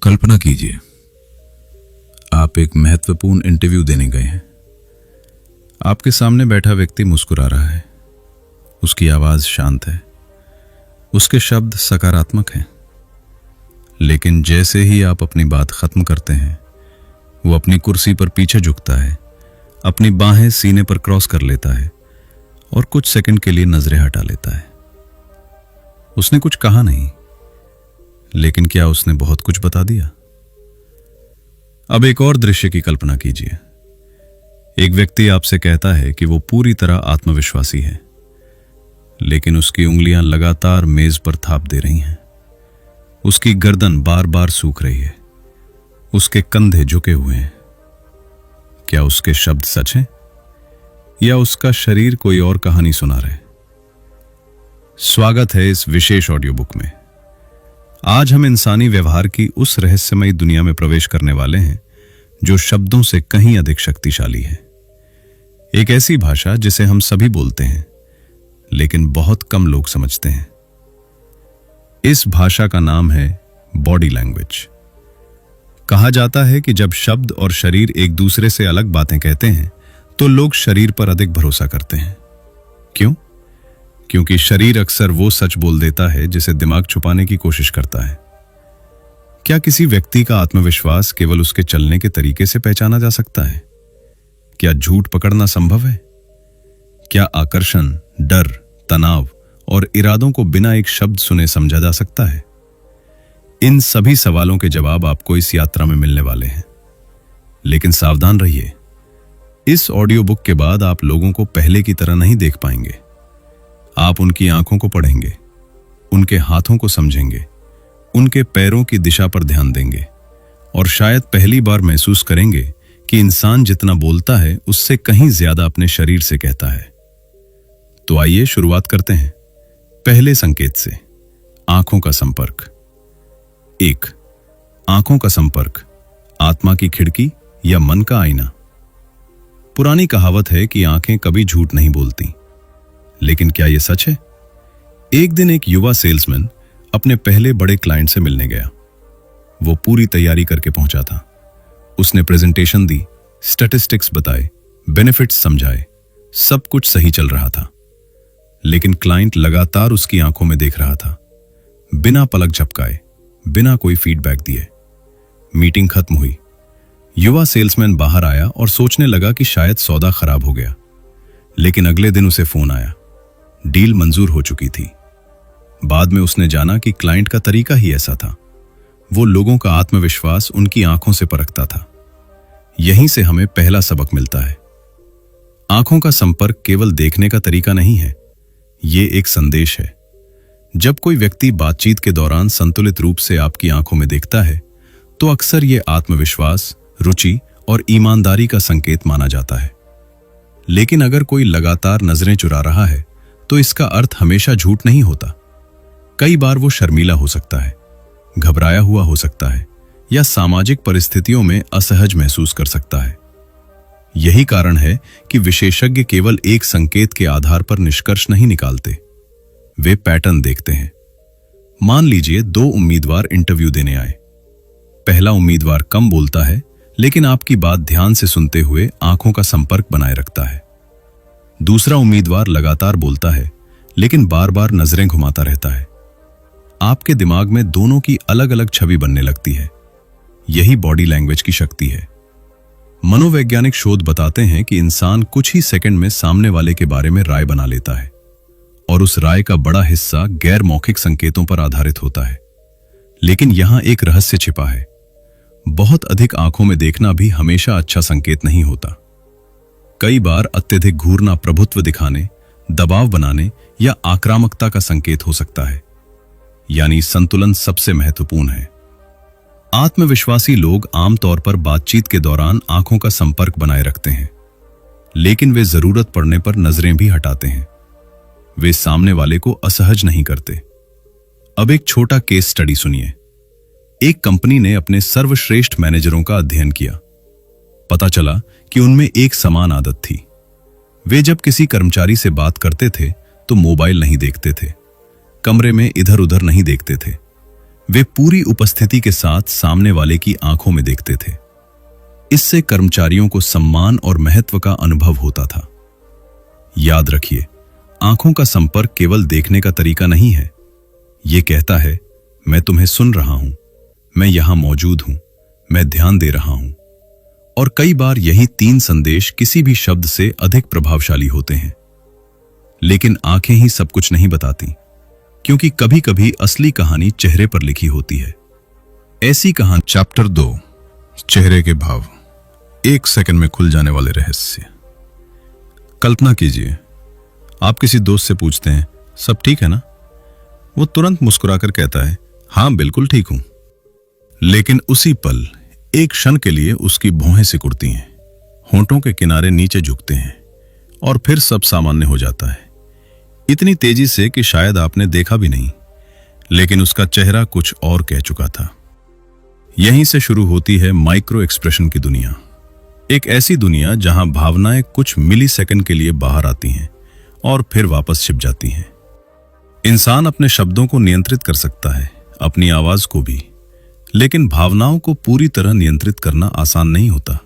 कल्पना कीजिए, आप एक महत्वपूर्ण इंटरव्यू देने गए हैं। आपके सामने बैठा व्यक्ति मुस्कुरा रहा है, उसकी आवाज शांत है, उसके शब्द सकारात्मक हैं। लेकिन जैसे ही आप अपनी बात खत्म करते हैं, वो अपनी कुर्सी पर पीछे झुकता है, अपनी बाहें सीने पर क्रॉस कर लेता है और कुछ सेकंड के लिए नजरें हटा लेता है। उसने कुछ कहा नहीं, लेकिन क्या उसने बहुत कुछ बता दिया? अब एक और दृश्य की कल्पना कीजिए। एक व्यक्ति आपसे कहता है कि वो पूरी तरह आत्मविश्वासी है, लेकिन उसकी उंगलियां लगातार मेज पर थाप दे रही हैं। उसकी गर्दन बार बार सूख रही है, उसके कंधे झुके हुए हैं। क्या उसके शब्द सच हैं या उसका शरीर कोई और कहानी सुना रहे? स्वागत है इस विशेष ऑडियो बुक में। आज हम इंसानी व्यवहार की उस रहस्यमयी दुनिया में प्रवेश करने वाले हैं जो शब्दों से कहीं अधिक शक्तिशाली है। एक ऐसी भाषा जिसे हम सभी बोलते हैं, लेकिन बहुत कम लोग समझते हैं। इस भाषा का नाम है बॉडी लैंग्वेज। कहा जाता है कि जब शब्द और शरीर एक दूसरे से अलग बातें कहते हैं, तो लोग शरीर पर अधिक भरोसा करते हैं। क्यों? क्योंकि शरीर अक्सर वो सच बोल देता है जिसे दिमाग छुपाने की कोशिश करता है। क्या किसी व्यक्ति का आत्मविश्वास केवल उसके चलने के तरीके से पहचाना जा सकता है? क्या झूठ पकड़ना संभव है? क्या आकर्षण, डर, तनाव और इरादों को बिना एक शब्द सुने समझा जा सकता है? इन सभी सवालों के जवाब आपको इस यात्रा में मिलने वाले हैं। लेकिन सावधान रहिए, इस ऑडियो बुक के बाद आप लोगों को पहले की तरह नहीं देख पाएंगे। आप उनकी आंखों को पढ़ेंगे, उनके हाथों को समझेंगे, उनके पैरों की दिशा पर ध्यान देंगे और शायद पहली बार महसूस करेंगे कि इंसान जितना बोलता है उससे कहीं ज्यादा अपने शरीर से कहता है। तो आइए शुरुआत करते हैं पहले संकेत से, आंखों का संपर्क। 1. आंखों का संपर्क, आत्मा की खिड़की या मन का आईना। पुरानी कहावत है कि आंखें कभी झूठ नहीं बोलती, लेकिन क्या यह सच है? एक दिन एक युवा सेल्समैन अपने पहले बड़े क्लाइंट से मिलने गया। वो पूरी तैयारी करके पहुंचा था। उसने प्रेजेंटेशन दी, स्टैटिस्टिक्स बताए, बेनिफिट्स समझाए, सब कुछ सही चल रहा था। लेकिन क्लाइंट लगातार उसकी आंखों में देख रहा था, बिना पलक झपकाए, बिना कोई फीडबैक दिए। मीटिंग खत्म हुई। युवा सेल्समैन बाहर आया और सोचने लगा कि शायद सौदा खराब हो गया। लेकिन अगले दिन उसे फोन आया, डील मंजूर हो चुकी थी। बाद में उसने जाना कि क्लाइंट का तरीका ही ऐसा था। वो लोगों का आत्मविश्वास उनकी आंखों से परखता था। यहीं से हमें पहला सबक मिलता है। आंखों का संपर्क केवल देखने का तरीका नहीं है, ये एक संदेश है। जब कोई व्यक्ति बातचीत के दौरान संतुलित रूप से आपकी आंखों में देखता है, तो अक्सर ये आत्मविश्वास, रुचि और ईमानदारी का संकेत माना जाता है। लेकिन अगर कोई लगातार नजरें चुरा रहा है, तो इसका अर्थ हमेशा झूठ नहीं होता। कई बार वो शर्मीला हो सकता है, घबराया हुआ हो सकता है या सामाजिक परिस्थितियों में असहज महसूस कर सकता है। यही कारण है कि विशेषज्ञ केवल एक संकेत के आधार पर निष्कर्ष नहीं निकालते, वे पैटर्न देखते हैं। मान लीजिए 2 उम्मीदवार इंटरव्यू देने आए। पहला उम्मीदवार कम बोलता है, लेकिन आपकी बात ध्यान से सुनते हुए आंखों का संपर्क बनाए रखता है। दूसरा उम्मीदवार लगातार बोलता है, लेकिन बार बार नजरें घुमाता रहता है। आपके दिमाग में दोनों की अलग अलग छवि बनने लगती है। यही बॉडी लैंग्वेज की शक्ति है। मनोवैज्ञानिक शोध बताते हैं कि इंसान कुछ ही सेकंड में सामने वाले के बारे में राय बना लेता है, और उस राय का बड़ा हिस्सा गैर मौखिक संकेतों पर आधारित होता है। लेकिन यहां एक रहस्य छिपा है। बहुत अधिक आंखों में देखना भी हमेशा अच्छा संकेत नहीं होता। कई बार अत्यधिक घूरना प्रभुत्व दिखाने, दबाव बनाने या आक्रामकता का संकेत हो सकता है। यानी संतुलन सबसे महत्वपूर्ण है। आत्मविश्वासी लोग आमतौर पर बातचीत के दौरान आंखों का संपर्क बनाए रखते हैं, लेकिन वे जरूरत पड़ने पर नजरें भी हटाते हैं। वे सामने वाले को असहज नहीं करते। अब एक छोटा केस स्टडी सुनिए। एक कंपनी ने अपने सर्वश्रेष्ठ मैनेजरों का अध्ययन किया। पता चला कि उनमें एक समान आदत थी। वे जब किसी कर्मचारी से बात करते थे तो मोबाइल नहीं देखते थे, कमरे में इधर उधर नहीं देखते थे। वे पूरी उपस्थिति के साथ सामने वाले की आंखों में देखते थे। इससे कर्मचारियों को सम्मान और महत्व का अनुभव होता था। याद रखिए, आंखों का संपर्क केवल देखने का तरीका नहीं है। यह कहता है, मैं तुम्हें सुन रहा हूं, मैं यहां मौजूद हूं, मैं ध्यान दे रहा हूं। और कई बार यही 3 संदेश किसी भी शब्द से अधिक प्रभावशाली होते हैं। लेकिन आंखें ही सब कुछ नहीं बताती, क्योंकि कभी कभी असली कहानी चेहरे पर लिखी होती है। ऐसी कहानी चैप्टर 2, चेहरे के भाव, 1 सेकंड में खुल जाने वाले रहस्य। कल्पना कीजिए, आप किसी दोस्त से पूछते हैं, सब ठीक है ना? वो तुरंत मुस्कुराकर कहता है, हां बिल्कुल ठीक हूं। लेकिन उसी पल एक क्षण के लिए उसकी भौहें सिकुड़ती हैं, होंठों के किनारे नीचे झुकते हैं और फिर सब सामान्य हो जाता है। इतनी तेजी से कि शायद आपने देखा भी नहीं, लेकिन उसका चेहरा कुछ और कह चुका था। यहीं से शुरू होती है माइक्रो एक्सप्रेशन की दुनिया। एक ऐसी दुनिया जहां भावनाएं कुछ मिली सेकंड के लिए बाहर आती हैं और फिर वापस छिप जाती हैं। इंसान अपने शब्दों को नियंत्रित कर सकता है, अपनी आवाज को भी, लेकिन भावनाओं को पूरी तरह नियंत्रित करना आसान नहीं होता।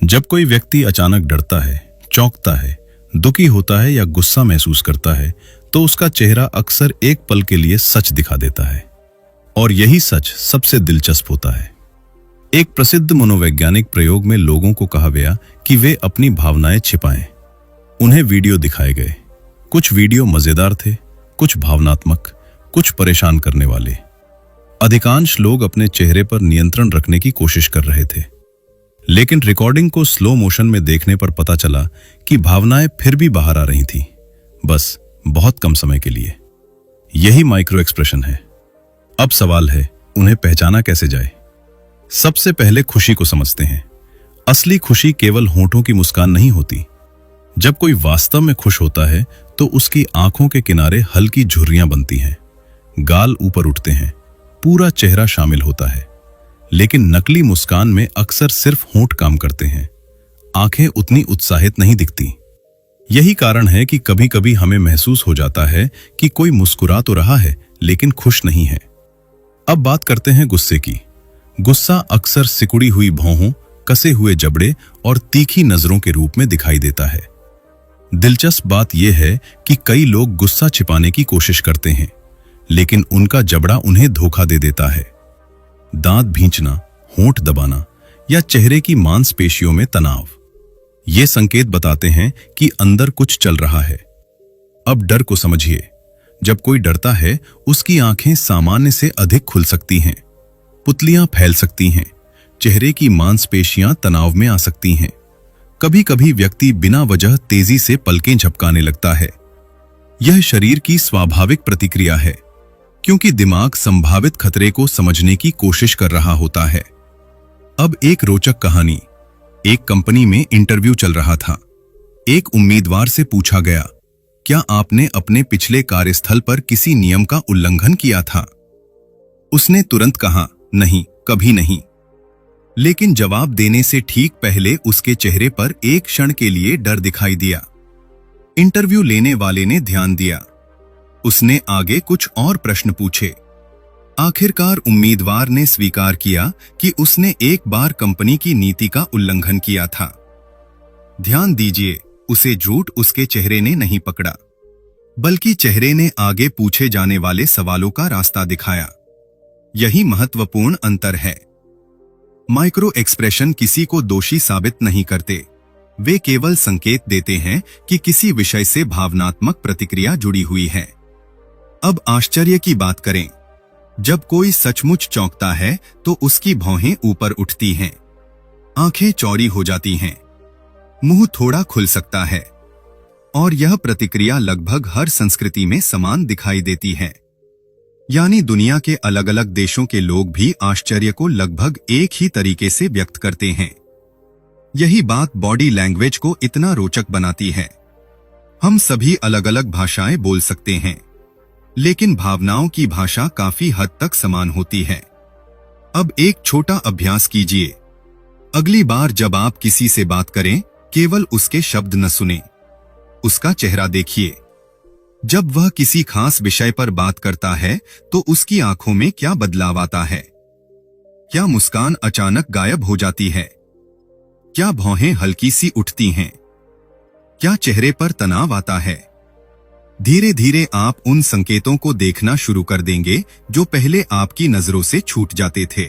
जब कोई व्यक्ति अचानक डरता है, चौंकता है, दुखी होता है या गुस्सा महसूस करता है, तो उसका चेहरा अक्सर एक पल के लिए सच दिखा देता है। और यही सच सबसे दिलचस्प होता है। एक प्रसिद्ध मनोवैज्ञानिक प्रयोग में लोगों को कहा गया कि वे अपनी भावनाएं छिपाएं। उन्हें वीडियो दिखाए गए। कुछ वीडियो मजेदार थे, कुछ भावनात्मक, कुछ परेशान करने वाले। अधिकांश लोग अपने चेहरे पर नियंत्रण रखने की कोशिश कर रहे थे, लेकिन रिकॉर्डिंग को स्लो मोशन में देखने पर पता चला कि भावनाएं फिर भी बाहर आ रही थीं, बस बहुत कम समय के लिए। यही माइक्रो एक्सप्रेशन है। अब सवाल है, उन्हें पहचाना कैसे जाए? सबसे पहले खुशी को समझते हैं। असली खुशी केवल होंठों की मुस्कान नहीं होती। जब कोई वास्तव में खुश होता है तो उसकी आंखों के किनारे हल्की झुर्रियां बनती हैं, गाल ऊपर उठते हैं, पूरा चेहरा शामिल होता है। लेकिन नकली मुस्कान में अक्सर सिर्फ होंठ काम करते हैं, आंखें उतनी उत्साहित नहीं दिखती। यही कारण है कि कभी कभी हमें महसूस हो जाता है कि कोई मुस्कुरा तो रहा है लेकिन खुश नहीं है। अब बात करते हैं गुस्से की। गुस्सा अक्सर सिकुड़ी हुई भौहों, कसे हुए जबड़े और तीखी नजरों के रूप में दिखाई देता है। दिलचस्प बात यह है कि कई लोग गुस्सा छिपाने की कोशिश करते हैं, लेकिन उनका जबड़ा उन्हें धोखा दे देता है। दांत भींचना, होंठ दबाना या चेहरे की मांसपेशियों में तनाव, ये संकेत बताते हैं कि अंदर कुछ चल रहा है। अब डर को समझिए। जब कोई डरता है, उसकी आंखें सामान्य से अधिक खुल सकती हैं, पुतलियां फैल सकती हैं, चेहरे की मांसपेशियां तनाव में आ सकती हैं। कभी कभी व्यक्ति बिना वजह तेजी से पलकें झपकाने लगता है। यह शरीर की स्वाभाविक प्रतिक्रिया है, क्योंकि दिमाग संभावित खतरे को समझने की कोशिश कर रहा होता है। अब एक रोचक कहानी। एक कंपनी में इंटरव्यू चल रहा था। एक उम्मीदवार से पूछा गया, क्या आपने अपने पिछले कार्यस्थल पर किसी नियम का उल्लंघन किया था? उसने तुरंत कहा, नहीं, कभी नहीं। लेकिन जवाब देने से ठीक पहले उसके चेहरे पर एक क्षण के लिए डर दिखाई दिया। इंटरव्यू लेने वाले ने ध्यान दिया। उसने आगे कुछ और प्रश्न पूछे। आखिरकार उम्मीदवार ने स्वीकार किया कि उसने एक बार कंपनी की नीति का उल्लंघन किया था। ध्यान दीजिए, उसे झूठ उसके चेहरे ने नहीं पकड़ा, बल्कि चेहरे ने आगे पूछे जाने वाले सवालों का रास्ता दिखाया। यही महत्वपूर्ण अंतर है। माइक्रो एक्सप्रेशन किसी को दोषी साबित नहीं करते, वे केवल संकेत देते हैं कि किसी विषय से भावनात्मक प्रतिक्रिया जुड़ी हुई है। अब आश्चर्य की बात करें। जब कोई सचमुच चौंकता है तो उसकी भौहें ऊपर उठती हैं, आंखें चौड़ी हो जाती हैं, मुंह थोड़ा खुल सकता है, और यह प्रतिक्रिया लगभग हर संस्कृति में समान दिखाई देती है। यानी दुनिया के अलग अलग देशों के लोग भी आश्चर्य को लगभग एक ही तरीके से व्यक्त करते हैं। यही बात बॉडी लैंग्वेज को इतना रोचक बनाती है। हम सभी अलग अलग भाषाएं बोल सकते हैं, लेकिन भावनाओं की भाषा काफी हद तक समान होती है। अब एक छोटा अभ्यास कीजिए। अगली बार जब आप किसी से बात करें, केवल उसके शब्द न सुनें, उसका चेहरा देखिए। जब वह किसी खास विषय पर बात करता है तो उसकी आंखों में क्या बदलाव आता है? क्या मुस्कान अचानक गायब हो जाती है? क्या भौहें हल्की सी उठती हैं? क्या चेहरे पर तनाव आता है? धीरे धीरे आप उन संकेतों को देखना शुरू कर देंगे जो पहले आपकी नजरों से छूट जाते थे।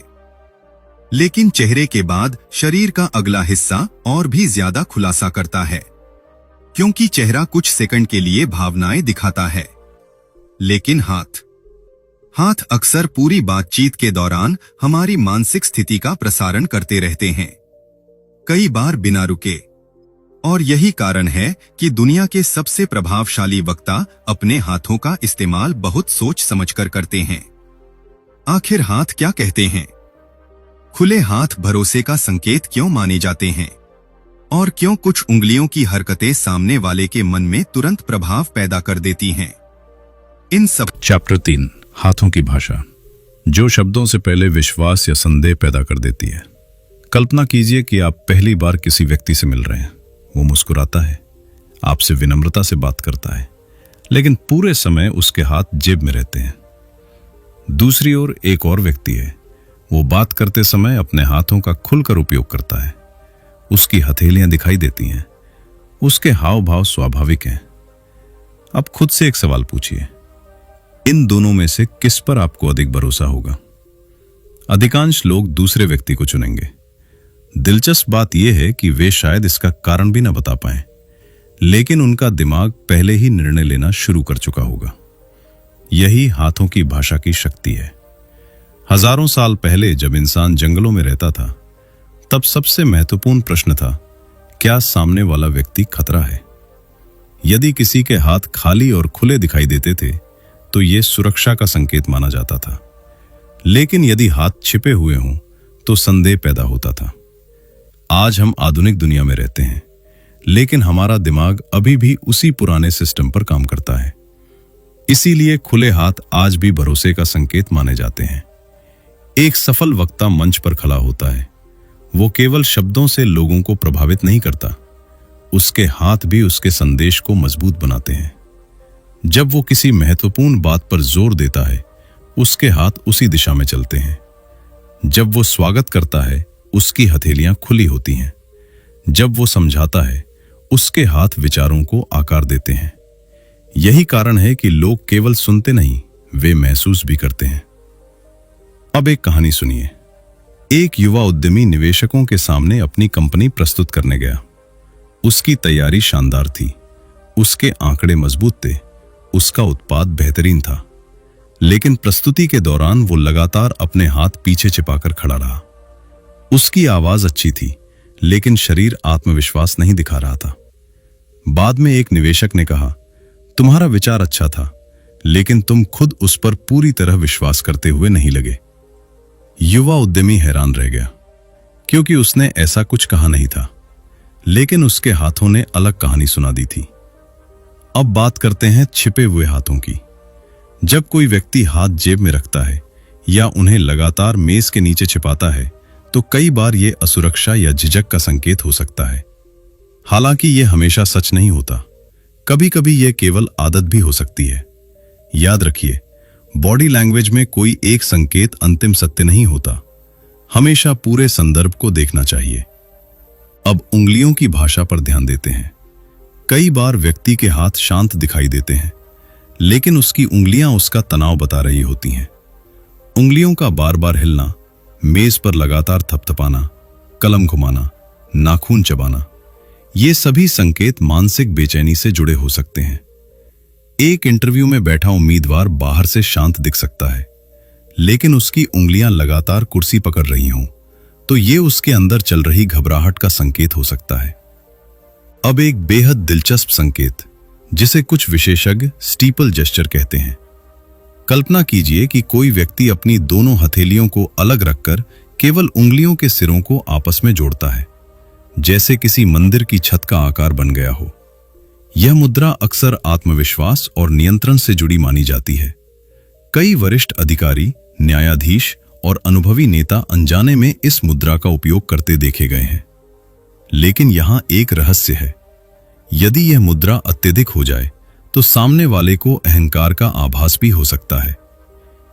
लेकिन चेहरे के बाद शरीर का अगला हिस्सा और भी ज्यादा खुलासा करता है, क्योंकि चेहरा कुछ सेकंड के लिए भावनाएं दिखाता है, लेकिन हाथ अक्सर पूरी बातचीत के दौरान हमारी मानसिक स्थिति का प्रसारण करते रहते हैं, कई बार बिना रुके। और यही कारण है कि दुनिया के सबसे प्रभावशाली वक्ता अपने हाथों का इस्तेमाल बहुत सोच समझकर करते हैं। आखिर हाथ क्या कहते हैं? खुले हाथ भरोसे का संकेत क्यों माने जाते हैं? और क्यों कुछ उंगलियों की हरकतें सामने वाले के मन में तुरंत प्रभाव पैदा कर देती हैं? इन सब। चैप्टर 3, हाथों की भाषा, जो शब्दों से पहले विश्वास या संदेह पैदा कर देती है। कल्पना कीजिए कि आप पहली बार किसी व्यक्ति से मिल रहे हैं। वो मुस्कुराता है, आपसे विनम्रता से बात करता है, लेकिन पूरे समय उसके हाथ जेब में रहते हैं। दूसरी ओर एक और व्यक्ति है, वो बात करते समय अपने हाथों का खुलकर उपयोग करता है। उसकी हथेलियां दिखाई देती हैं, उसके हाव भाव स्वाभाविक हैं। अब खुद से एक सवाल पूछिए, इन दोनों में से किस पर आपको अधिक भरोसा होगा? अधिकांश लोग दूसरे व्यक्ति को चुनेंगे। दिलचस्प बात यह है कि वे शायद इसका कारण भी न बता पाएं, लेकिन उनका दिमाग पहले ही निर्णय लेना शुरू कर चुका होगा। यही हाथों की भाषा की शक्ति है। हजारों साल पहले जब इंसान जंगलों में रहता था, तब सबसे महत्वपूर्ण प्रश्न था, क्या सामने वाला व्यक्ति खतरा है? यदि किसी के हाथ खाली और खुले दिखाई देते थे तो यह सुरक्षा का संकेत माना जाता था, लेकिन यदि हाथ छिपे हुए हों तो संदेह पैदा होता था। आज हम आधुनिक दुनिया में रहते हैं, लेकिन हमारा दिमाग अभी भी उसी पुराने सिस्टम पर काम करता है। इसीलिए खुले हाथ आज भी भरोसे का संकेत माने जाते हैं। एक सफल वक्ता मंच पर खड़ा होता है, वो केवल शब्दों से लोगों को प्रभावित नहीं करता, उसके हाथ भी उसके संदेश को मजबूत बनाते हैं। जब वो किसी महत्वपूर्ण बात पर जोर देता है, उसके हाथ उसी दिशा में चलते हैं। जब वो स्वागत करता है, उसकी हथेलियां खुली होती हैं। जब वो समझाता है, उसके हाथ विचारों को आकार देते हैं। यही कारण है कि लोग केवल सुनते नहीं, वे महसूस भी करते हैं। अब एक कहानी सुनिए। एक युवा उद्यमी निवेशकों के सामने अपनी कंपनी प्रस्तुत करने गया। उसकी तैयारी शानदार थी, उसके आंकड़े मजबूत थे, उसका उत्पाद बेहतरीन था, लेकिन प्रस्तुति के दौरान वो लगातार अपने हाथ पीछे छिपाकर खड़ा रहा। उसकी आवाज अच्छी थी, लेकिन शरीर आत्मविश्वास नहीं दिखा रहा था। बाद में एक निवेशक ने कहा, तुम्हारा विचार अच्छा था, लेकिन तुम खुद उस पर पूरी तरह विश्वास करते हुए नहीं लगे। युवा उद्यमी हैरान रह गया, क्योंकि उसने ऐसा कुछ कहा नहीं था, लेकिन उसके हाथों ने अलग कहानी सुना दी थी। अब बात करते हैं छिपे हुए हाथों की। जब कोई व्यक्ति हाथ जेब में रखता है या उन्हें लगातार मेज के नीचे छिपाता है, तो कई बार यह असुरक्षा या झिझक का संकेत हो सकता है। हालांकि यह हमेशा सच नहीं होता, कभी कभी यह केवल आदत भी हो सकती है। याद रखिए, बॉडी लैंग्वेज में कोई एक संकेत अंतिम सत्य नहीं होता, हमेशा पूरे संदर्भ को देखना चाहिए। अब उंगलियों की भाषा पर ध्यान देते हैं। कई बार व्यक्ति के हाथ शांत दिखाई देते हैं, लेकिन उसकी उंगलियां उसका तनाव बता रही होती हैं। उंगलियों का बार बार हिलना, मेज पर लगातार थपथपाना, कलम घुमाना, नाखून चबाना, ये सभी संकेत मानसिक बेचैनी से जुड़े हो सकते हैं। एक इंटरव्यू में बैठा उम्मीदवार बाहर से शांत दिख सकता है, लेकिन उसकी उंगलियां लगातार कुर्सी पकड़ रही हों, तो ये उसके अंदर चल रही घबराहट का संकेत हो सकता है। अब एक बेहद दिलचस्प संकेत, जिसे कुछ विशेषज्ञ स्टीपल जेस्चर कहते हैं। कल्पना कीजिए कि कोई व्यक्ति अपनी दोनों हथेलियों को अलग रखकर केवल उंगलियों के सिरों को आपस में जोड़ता है, जैसे किसी मंदिर की छत का आकार बन गया हो। यह मुद्रा अक्सर आत्मविश्वास और नियंत्रण से जुड़ी मानी जाती है। कई वरिष्ठ अधिकारी, न्यायाधीश और अनुभवी नेता अनजाने में इस मुद्रा का उपयोग करते देखे गए हैं। लेकिन यहां एक रहस्य है, यदि यह मुद्रा अत्यधिक हो जाए तो सामने वाले को अहंकार का आभास भी हो सकता है।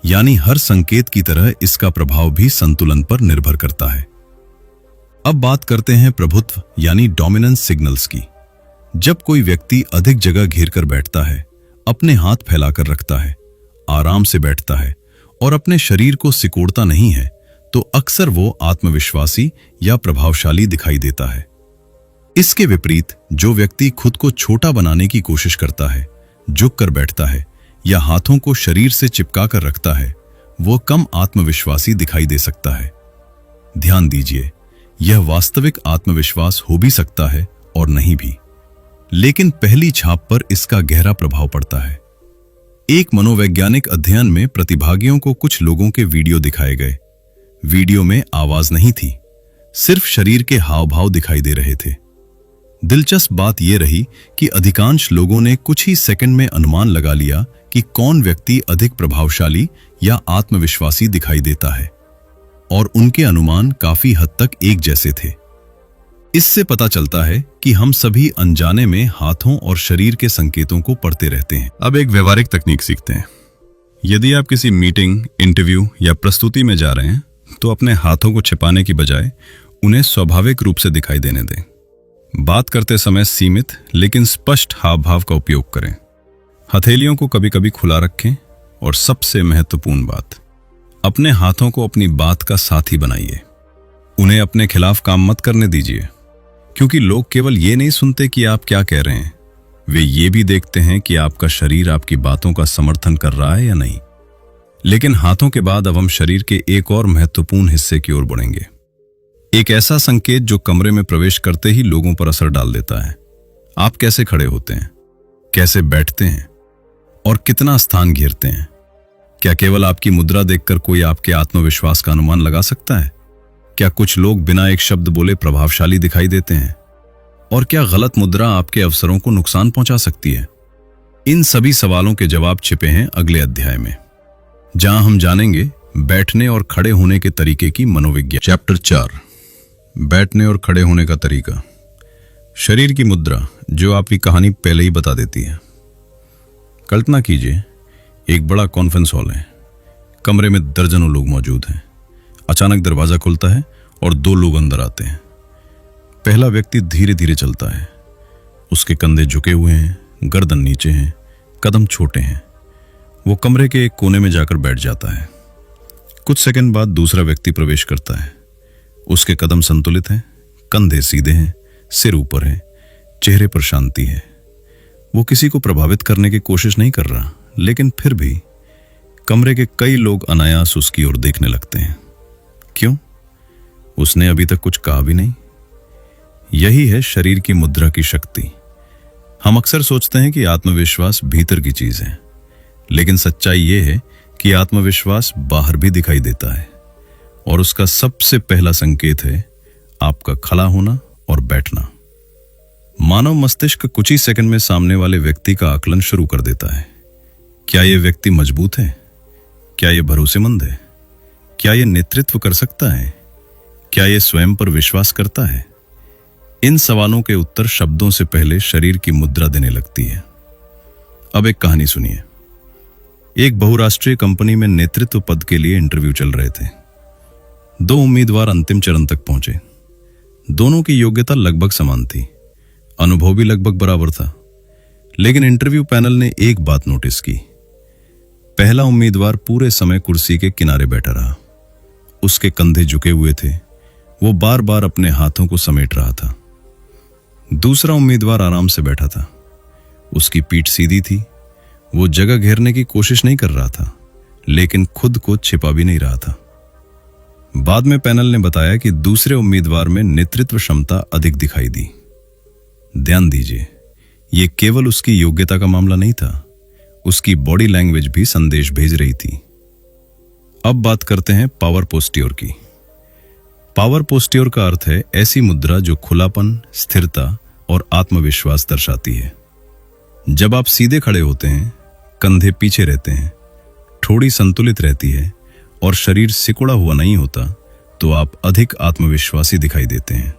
यानी हर संकेत की तरह इसका प्रभाव भी संतुलन पर निर्भर करता है। अब बात करते हैं प्रभुत्व यानी डोमिनेंस सिग्नल्स की। जब कोई व्यक्ति अधिक जगह घेर कर बैठता है, अपने हाथ फैलाकर रखता है, आराम से बैठता है और अपने शरीर को सिकोड़ता नहीं है, तो अक्सर वो आत्मविश्वासी या प्रभावशाली दिखाई देता है। इसके विपरीत जो व्यक्ति खुद को छोटा बनाने की कोशिश करता है, झुक कर बैठता है या हाथों को शरीर से चिपका कर रखता है, वो कम आत्मविश्वासी दिखाई दे सकता है। ध्यान दीजिए, यह वास्तविक आत्मविश्वास हो भी सकता है और नहीं भी, लेकिन पहली छाप पर इसका गहरा प्रभाव पड़ता है। एक मनोवैज्ञानिक अध्ययन में प्रतिभागियों को कुछ लोगों के वीडियो दिखाए गए। वीडियो में आवाज नहीं थी, सिर्फ शरीर के हाव भाव दिखाई दे रहे थे। दिलचस्प बात यह रही कि अधिकांश लोगों ने कुछ ही सेकंड में अनुमान लगा लिया कि कौन व्यक्ति अधिक प्रभावशाली या आत्मविश्वासी दिखाई देता है, और उनके अनुमान काफी हद तक एक जैसे थे। इससे पता चलता है कि हम सभी अनजाने में हाथों और शरीर के संकेतों को पढ़ते रहते हैं। अब एक व्यवहारिक तकनीक सीखते हैं। यदि आप किसी मीटिंग, इंटरव्यू या प्रस्तुति में जा रहे हैं, तो अपने हाथों को छिपाने की बजाय उन्हें स्वाभाविक रूप से दिखाई देने दें। बात करते समय सीमित लेकिन स्पष्ट हाव भाव का उपयोग करें। हथेलियों को कभी कभी खुला रखें और सबसे महत्वपूर्ण बात, अपने हाथों को अपनी बात का साथी बनाइए। उन्हें अपने खिलाफ काम मत करने दीजिए, क्योंकि लोग केवल ये नहीं सुनते कि आप क्या कह रहे हैं, वे ये भी देखते हैं कि आपका शरीर आपकी बातों का समर्थन कर रहा है या नहीं। लेकिन हाथों के बाद अब हम शरीर के एक और महत्वपूर्ण हिस्से की ओर बढ़ेंगे। एक ऐसा संकेत जो कमरे में प्रवेश करते ही लोगों पर असर डाल देता है। आप कैसे खड़े होते हैं, कैसे बैठते हैं और कितना स्थान घेरते हैं। क्या केवल आपकी मुद्रा देखकर कोई आपके आत्मविश्वास का अनुमान लगा सकता है? क्या कुछ लोग बिना एक शब्द बोले प्रभावशाली दिखाई देते हैं? और क्या गलत मुद्रा आपके अवसरों को नुकसान पहुंचा सकती है? इन सभी सवालों के जवाब छिपे हैं अगले अध्याय में, जहां हम जानेंगे बैठने और खड़े होने के तरीके की मनोविज्ञान। चैप्टर 4, बैठने और खड़े होने का तरीका। शरीर की मुद्रा जो आपकी कहानी पहले ही बता देती है। कल्पना कीजिए, एक बड़ा कॉन्फ्रेंस हॉल है। कमरे में दर्जनों लोग मौजूद हैं। अचानक दरवाजा खुलता है और 2 लोग अंदर आते हैं। पहला व्यक्ति धीरे धीरे चलता है। उसके कंधे झुके हुए हैं, गर्दन नीचे है, कदम छोटे हैं। वो कमरे के एक कोने में जाकर बैठ जाता है। कुछ सेकंड बाद दूसरा व्यक्ति प्रवेश करता है। उसके कदम संतुलित हैं, कंधे सीधे हैं, सिर ऊपर है, चेहरे पर शांति है। वो किसी को प्रभावित करने की कोशिश नहीं कर रहा, लेकिन फिर भी कमरे के कई लोग अनायास उसकी ओर देखने लगते हैं। क्यों? उसने अभी तक कुछ कहा भी नहीं। यही है शरीर की मुद्रा की शक्ति। हम अक्सर सोचते हैं कि आत्मविश्वास भीतर की चीज है, लेकिन सच्चाई यह है कि आत्मविश्वास बाहर भी दिखाई देता है, और उसका सबसे पहला संकेत है आपका खड़ा होना और बैठना। मानव मस्तिष्क कुछ ही सेकंड में सामने वाले व्यक्ति का आकलन शुरू कर देता है। क्या यह व्यक्ति मजबूत है? क्या यह भरोसेमंद है? क्या यह नेतृत्व कर सकता है? क्या यह स्वयं पर विश्वास करता है? इन सवालों के उत्तर शब्दों से पहले शरीर की मुद्रा देने लगती है। अब एक कहानी सुनिए। एक बहुराष्ट्रीय कंपनी में नेतृत्व पद के लिए इंटरव्यू चल रहे थे। 2 उम्मीदवार अंतिम चरण तक पहुंचे। दोनों की योग्यता लगभग समान थी, अनुभव भी लगभग बराबर था, लेकिन इंटरव्यू पैनल ने एक बात नोटिस की। पहला उम्मीदवार पूरे समय कुर्सी के किनारे बैठा रहा। उसके कंधे झुके हुए थे, वो बार बार अपने हाथों को समेट रहा था। दूसरा उम्मीदवार आराम से बैठा था। उसकी पीठ सीधी थी, वो जगह घेरने की कोशिश नहीं कर रहा था, लेकिन खुद को छिपा भी नहीं रहा था। बाद में पैनल ने बताया कि दूसरे उम्मीदवार में नेतृत्व क्षमता अधिक दिखाई दी। ध्यान दीजिए, यह केवल उसकी योग्यता का मामला नहीं था, उसकी बॉडी लैंग्वेज भी संदेश भेज रही थी। अब बात करते हैं पावर पोस्ट्योर की। पावर पोस्ट्योर का अर्थ है ऐसी मुद्रा जो खुलापन, स्थिरता और आत्मविश्वास दर्शाती है। जब आप सीधे खड़े होते हैं, कंधे पीछे रहते हैं, ठोड़ी संतुलित रहती है और शरीर सिकुड़ा हुआ नहीं होता, तो आप अधिक आत्मविश्वासी दिखाई देते हैं।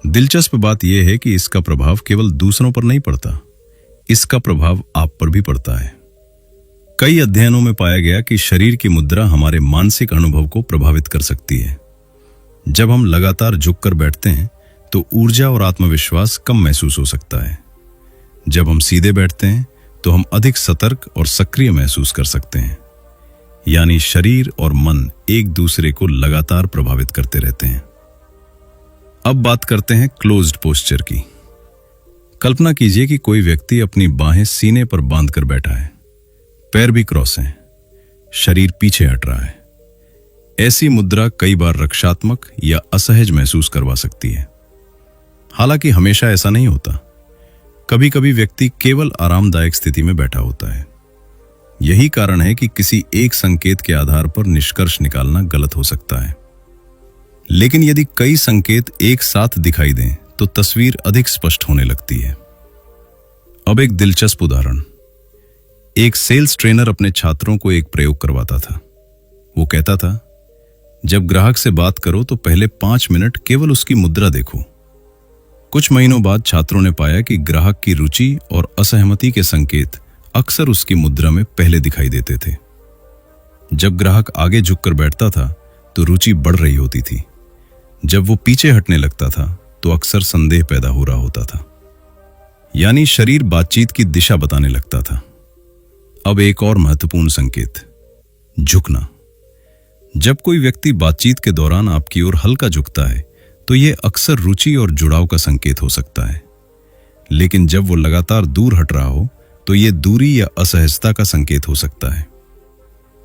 दिलचस्प बात यह है कि इसका प्रभाव केवल दूसरों पर नहीं पड़ता, इसका प्रभाव आप पर भी पड़ता है। कई अध्ययनों में पाया गया कि शरीर की मुद्रा हमारे मानसिक अनुभव को प्रभावित कर सकती है। जब हम लगातार झुककर बैठते हैं तो ऊर्जा और आत्मविश्वास कम महसूस हो सकता है। जब हम सीधे बैठते हैं तो हम अधिक सतर्क और सक्रिय महसूस कर सकते हैं। यानी शरीर और मन एक दूसरे को लगातार प्रभावित करते रहते हैं। अब बात करते हैं क्लोज्ड पोस्चर की। कल्पना कीजिए कि कोई व्यक्ति अपनी बाहें सीने पर बांधकर बैठा है, पैर भी क्रॉस हैं, शरीर पीछे हट रहा है। ऐसी मुद्रा कई बार रक्षात्मक या असहज महसूस करवा सकती है। हालांकि हमेशा ऐसा नहीं होता। कभी कभी व्यक्ति केवल आरामदायक स्थिति में बैठा होता है। यही कारण है कि किसी एक संकेत के आधार पर निष्कर्ष निकालना गलत हो सकता है। लेकिन यदि कई संकेत एक साथ दिखाई दें तो तस्वीर अधिक स्पष्ट होने लगती है। अब एक दिलचस्प उदाहरण। एक सेल्स ट्रेनर अपने छात्रों को एक प्रयोग करवाता था। वो कहता था, जब ग्राहक से बात करो तो पहले 5 मिनट केवल उसकी मुद्रा देखो। कुछ महीनों बाद छात्रों ने पाया कि ग्राहक की रुचि और असहमति के संकेत अक्सर उसकी मुद्रा में पहले दिखाई देते थे। जब ग्राहक आगे झुककर बैठता था तो रुचि बढ़ रही होती थी। जब वो पीछे हटने लगता था तो अक्सर संदेह पैदा हो रहा होता था। यानी शरीर बातचीत की दिशा बताने लगता था। अब एक और महत्वपूर्ण संकेत, झुकना। जब कोई व्यक्ति बातचीत के दौरान आपकी ओर हल्का झुकता है तो यह अक्सर रुचि और जुड़ाव का संकेत हो सकता है। लेकिन जब वो लगातार दूर हट रहा हो तो यह दूरी या असहजता का संकेत हो सकता है।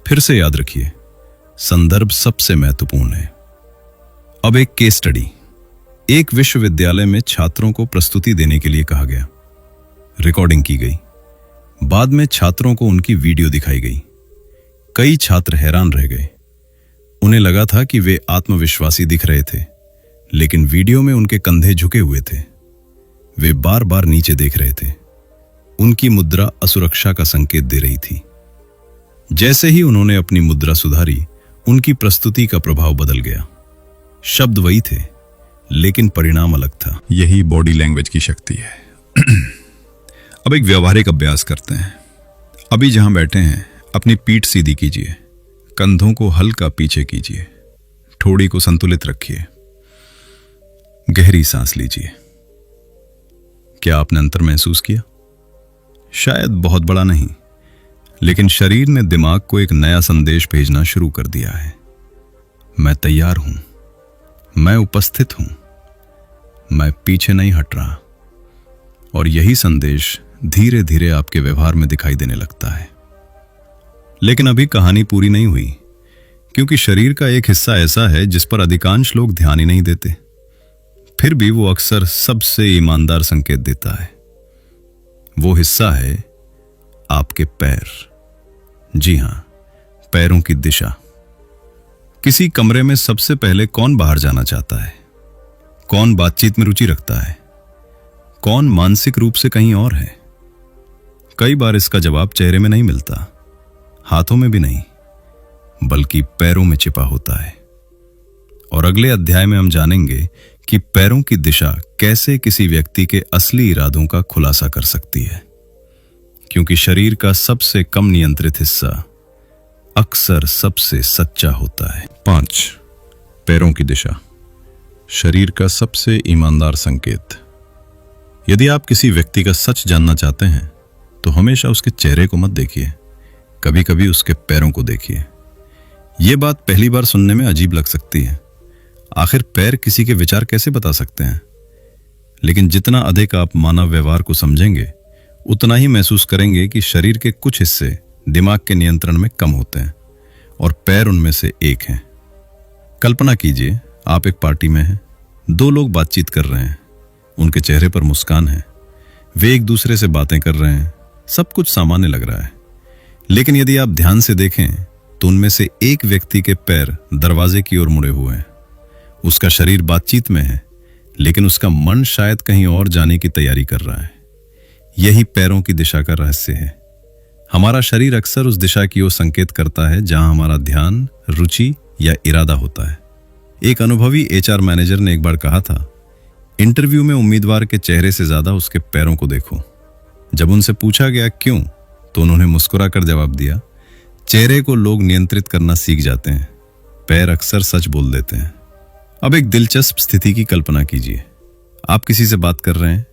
फिर से याद रखिए, संदर्भ सबसे महत्वपूर्ण है। अब एक केस स्टडी। एक विश्वविद्यालय में छात्रों को प्रस्तुति देने के लिए कहा गया। रिकॉर्डिंग की गई। बाद में छात्रों को उनकी वीडियो दिखाई गई। कई छात्र हैरान रह गए। उन्हें लगा था कि वे आत्मविश्वासी दिख रहे थे, लेकिन वीडियो में उनके कंधे झुके हुए थे। वे बार बार नीचे देख रहे थे। उनकी मुद्रा असुरक्षा का संकेत दे रही थी। जैसे ही उन्होंने अपनी मुद्रा सुधारी, उनकी प्रस्तुति का प्रभाव बदल गया। शब्द वही थे, लेकिन परिणाम अलग था। यही बॉडी लैंग्वेज की शक्ति है। अब एक व्यवहारिक अभ्यास करते हैं। अभी जहां बैठे हैं, अपनी पीठ सीधी कीजिए, कंधों को हल्का पीछे कीजिए, ठोड़ी को संतुलित रखिए, गहरी सांस लीजिए। क्या आपने अंतर महसूस किया? शायद बहुत बड़ा नहीं, लेकिन शरीर ने दिमाग को एक नया संदेश भेजना शुरू कर दिया है। मैं तैयार हूं, मैं उपस्थित हूं, मैं पीछे नहीं हट रहा। और यही संदेश धीरे धीरे आपके व्यवहार में दिखाई देने लगता है। लेकिन अभी कहानी पूरी नहीं हुई, क्योंकि शरीर का एक हिस्सा ऐसा है जिस पर अधिकांश लोग ध्यान ही नहीं देते। फिर भी वो अक्सर सबसे ईमानदार संकेत देता है। वो हिस्सा है आपके पैर। जी हां, पैरों की दिशा। किसी कमरे में सबसे पहले कौन बाहर जाना चाहता है? कौन बातचीत में रुचि रखता है? कौन मानसिक रूप से कहीं और है? कई बार इसका जवाब चेहरे में नहीं मिलता, हाथों में भी नहीं, बल्कि पैरों में छिपा होता है। और अगले अध्याय में हम जानेंगे कि पैरों की दिशा कैसे किसी व्यक्ति के असली इरादों का खुलासा कर सकती है, क्योंकि शरीर का सबसे कम नियंत्रित हिस्सा अक्सर सबसे सच्चा होता है। 5. पैरों की दिशा, शरीर का सबसे ईमानदार संकेत। यदि आप किसी व्यक्ति का सच जानना चाहते हैं तो हमेशा उसके चेहरे को मत देखिए, कभी कभी उसके पैरों को देखिए। यह बात पहली बार सुनने में अजीब लग सकती है। आखिर पैर किसी के विचार कैसे बता सकते हैं? लेकिन जितना अधिक आप मानव व्यवहार को समझेंगे, उतना ही महसूस करेंगे कि शरीर के कुछ हिस्से दिमाग के नियंत्रण में कम होते हैं और पैर उनमें से एक हैं। कल्पना कीजिए, आप एक पार्टी में हैं। 2 लोग बातचीत कर रहे हैं, उनके चेहरे पर मुस्कान है, वे एक दूसरे से बातें कर रहे हैं, सब कुछ सामान्य लग रहा है। लेकिन यदि आप ध्यान से देखें तो उनमें से एक व्यक्ति के पैर दरवाजे की ओर मुड़े हुए हैं। उसका शरीर बातचीत में है, लेकिन उसका मन शायद कहीं और जाने की तैयारी कर रहा है। यही पैरों की दिशा का रहस्य है। हमारा शरीर अक्सर उस दिशा की ओर संकेत करता है जहां हमारा ध्यान, रुचि या इरादा होता है। एक अनुभवी HR मैनेजर ने एक बार कहा था, इंटरव्यू में उम्मीदवार के चेहरे से ज्यादा उसके पैरों को देखो। जब उनसे पूछा गया क्यों, तो उन्होंने मुस्कुराकर जवाब दिया, चेहरे को लोग नियंत्रित करना सीख जाते हैं, पैर अक्सर सच बोल देते हैं। अब एक दिलचस्प स्थिति की कल्पना कीजिए। आप किसी से बात कर रहे हैं,